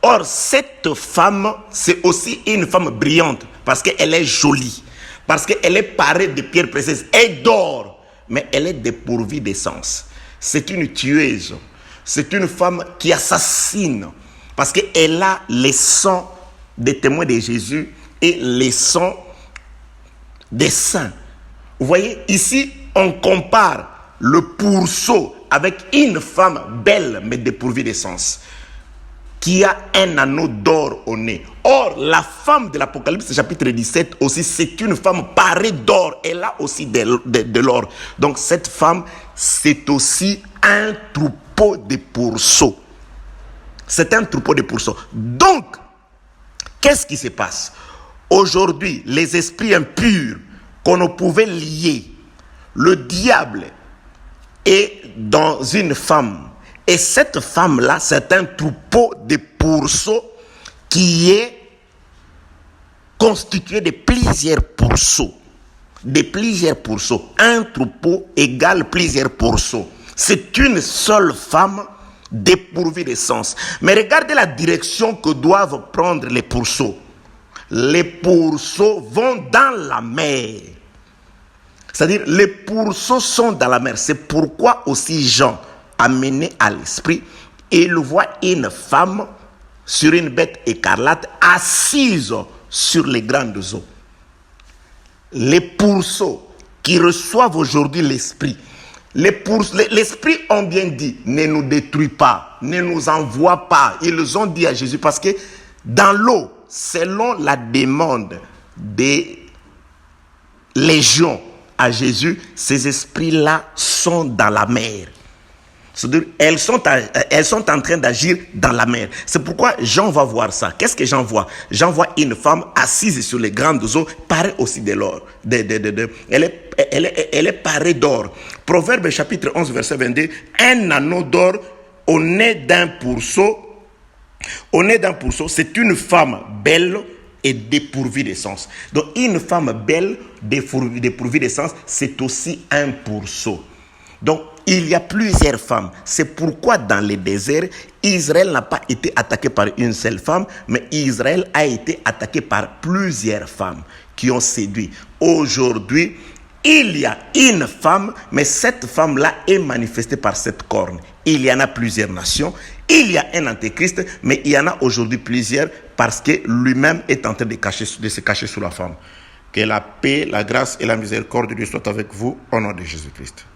Or, cette femme, c'est aussi une femme brillante, parce qu'elle est jolie, parce qu'elle est parée de pierres précieuses et d'or, mais elle est dépourvue d'essence. C'est une tueuse, c'est une femme qui assassine, parce qu'elle a les sangs des témoins de Jésus et les sangs des saints. Vous voyez, ici, on compare le pourceau avec une femme belle, mais dépourvue d'essence, qui a un anneau d'or au nez. Or, la femme de l'Apocalypse chapitre 17 aussi, c'est une femme parée d'or. Elle a aussi de l'or. Donc, cette femme, c'est aussi un troupeau de pourceaux. C'est un troupeau de pourceaux. Donc, qu'est-ce qui se passe? Aujourd'hui, les esprits impurs qu'on ne pouvait lier, le diable est dans une femme. Et cette femme-là, c'est un troupeau de pourceaux qui est constitué de plusieurs pourceaux. De plusieurs pourceaux. Un troupeau égale plusieurs pourceaux. C'est une seule femme dépourvue d'essence. Mais regardez la direction que doivent prendre les pourceaux. Les pourceaux vont dans la mer. C'est-à-dire, les pourceaux sont dans la mer. C'est pourquoi aussi Jean, amené à l'esprit, il voit une femme sur une bête écarlate assise sur les grandes eaux. Les pourceaux qui reçoivent aujourd'hui l'esprit, l'esprit ont bien dit, ne nous détruis pas, ne nous envoie pas. Ils ont dit à Jésus, parce que dans l'eau, selon la demande des légions à Jésus, ces esprits-là sont dans la mer. C'est-à-dire, elles sont en train d'agir dans la mer. C'est pourquoi Jean va voir ça. Qu'est-ce que Jean voit? Jean voit une femme assise sur les grandes eaux, parée aussi de l'or. Elle est parée d'or. Proverbe chapitre 11, verset 22. Un anneau d'or au nez d'un pourceau. Au nez d'un pourceau, c'est une femme belle et dépourvue d'essence. Donc, une femme belle, dépourvue d'essence, c'est aussi un pourceau. Donc, il y a plusieurs femmes. C'est pourquoi dans le désert, Israël n'a pas été attaqué par une seule femme, mais Israël a été attaqué par plusieurs femmes qui ont séduit. Aujourd'hui, il y a une femme, mais cette femme-là est manifestée par cette corne. Il y en a plusieurs nations. Il y a un antéchrist, mais il y en a aujourd'hui plusieurs parce que lui-même est en train de se cacher sous la femme. Que la paix, la grâce et la miséricorde de Dieu soient avec vous au nom de Jésus-Christ.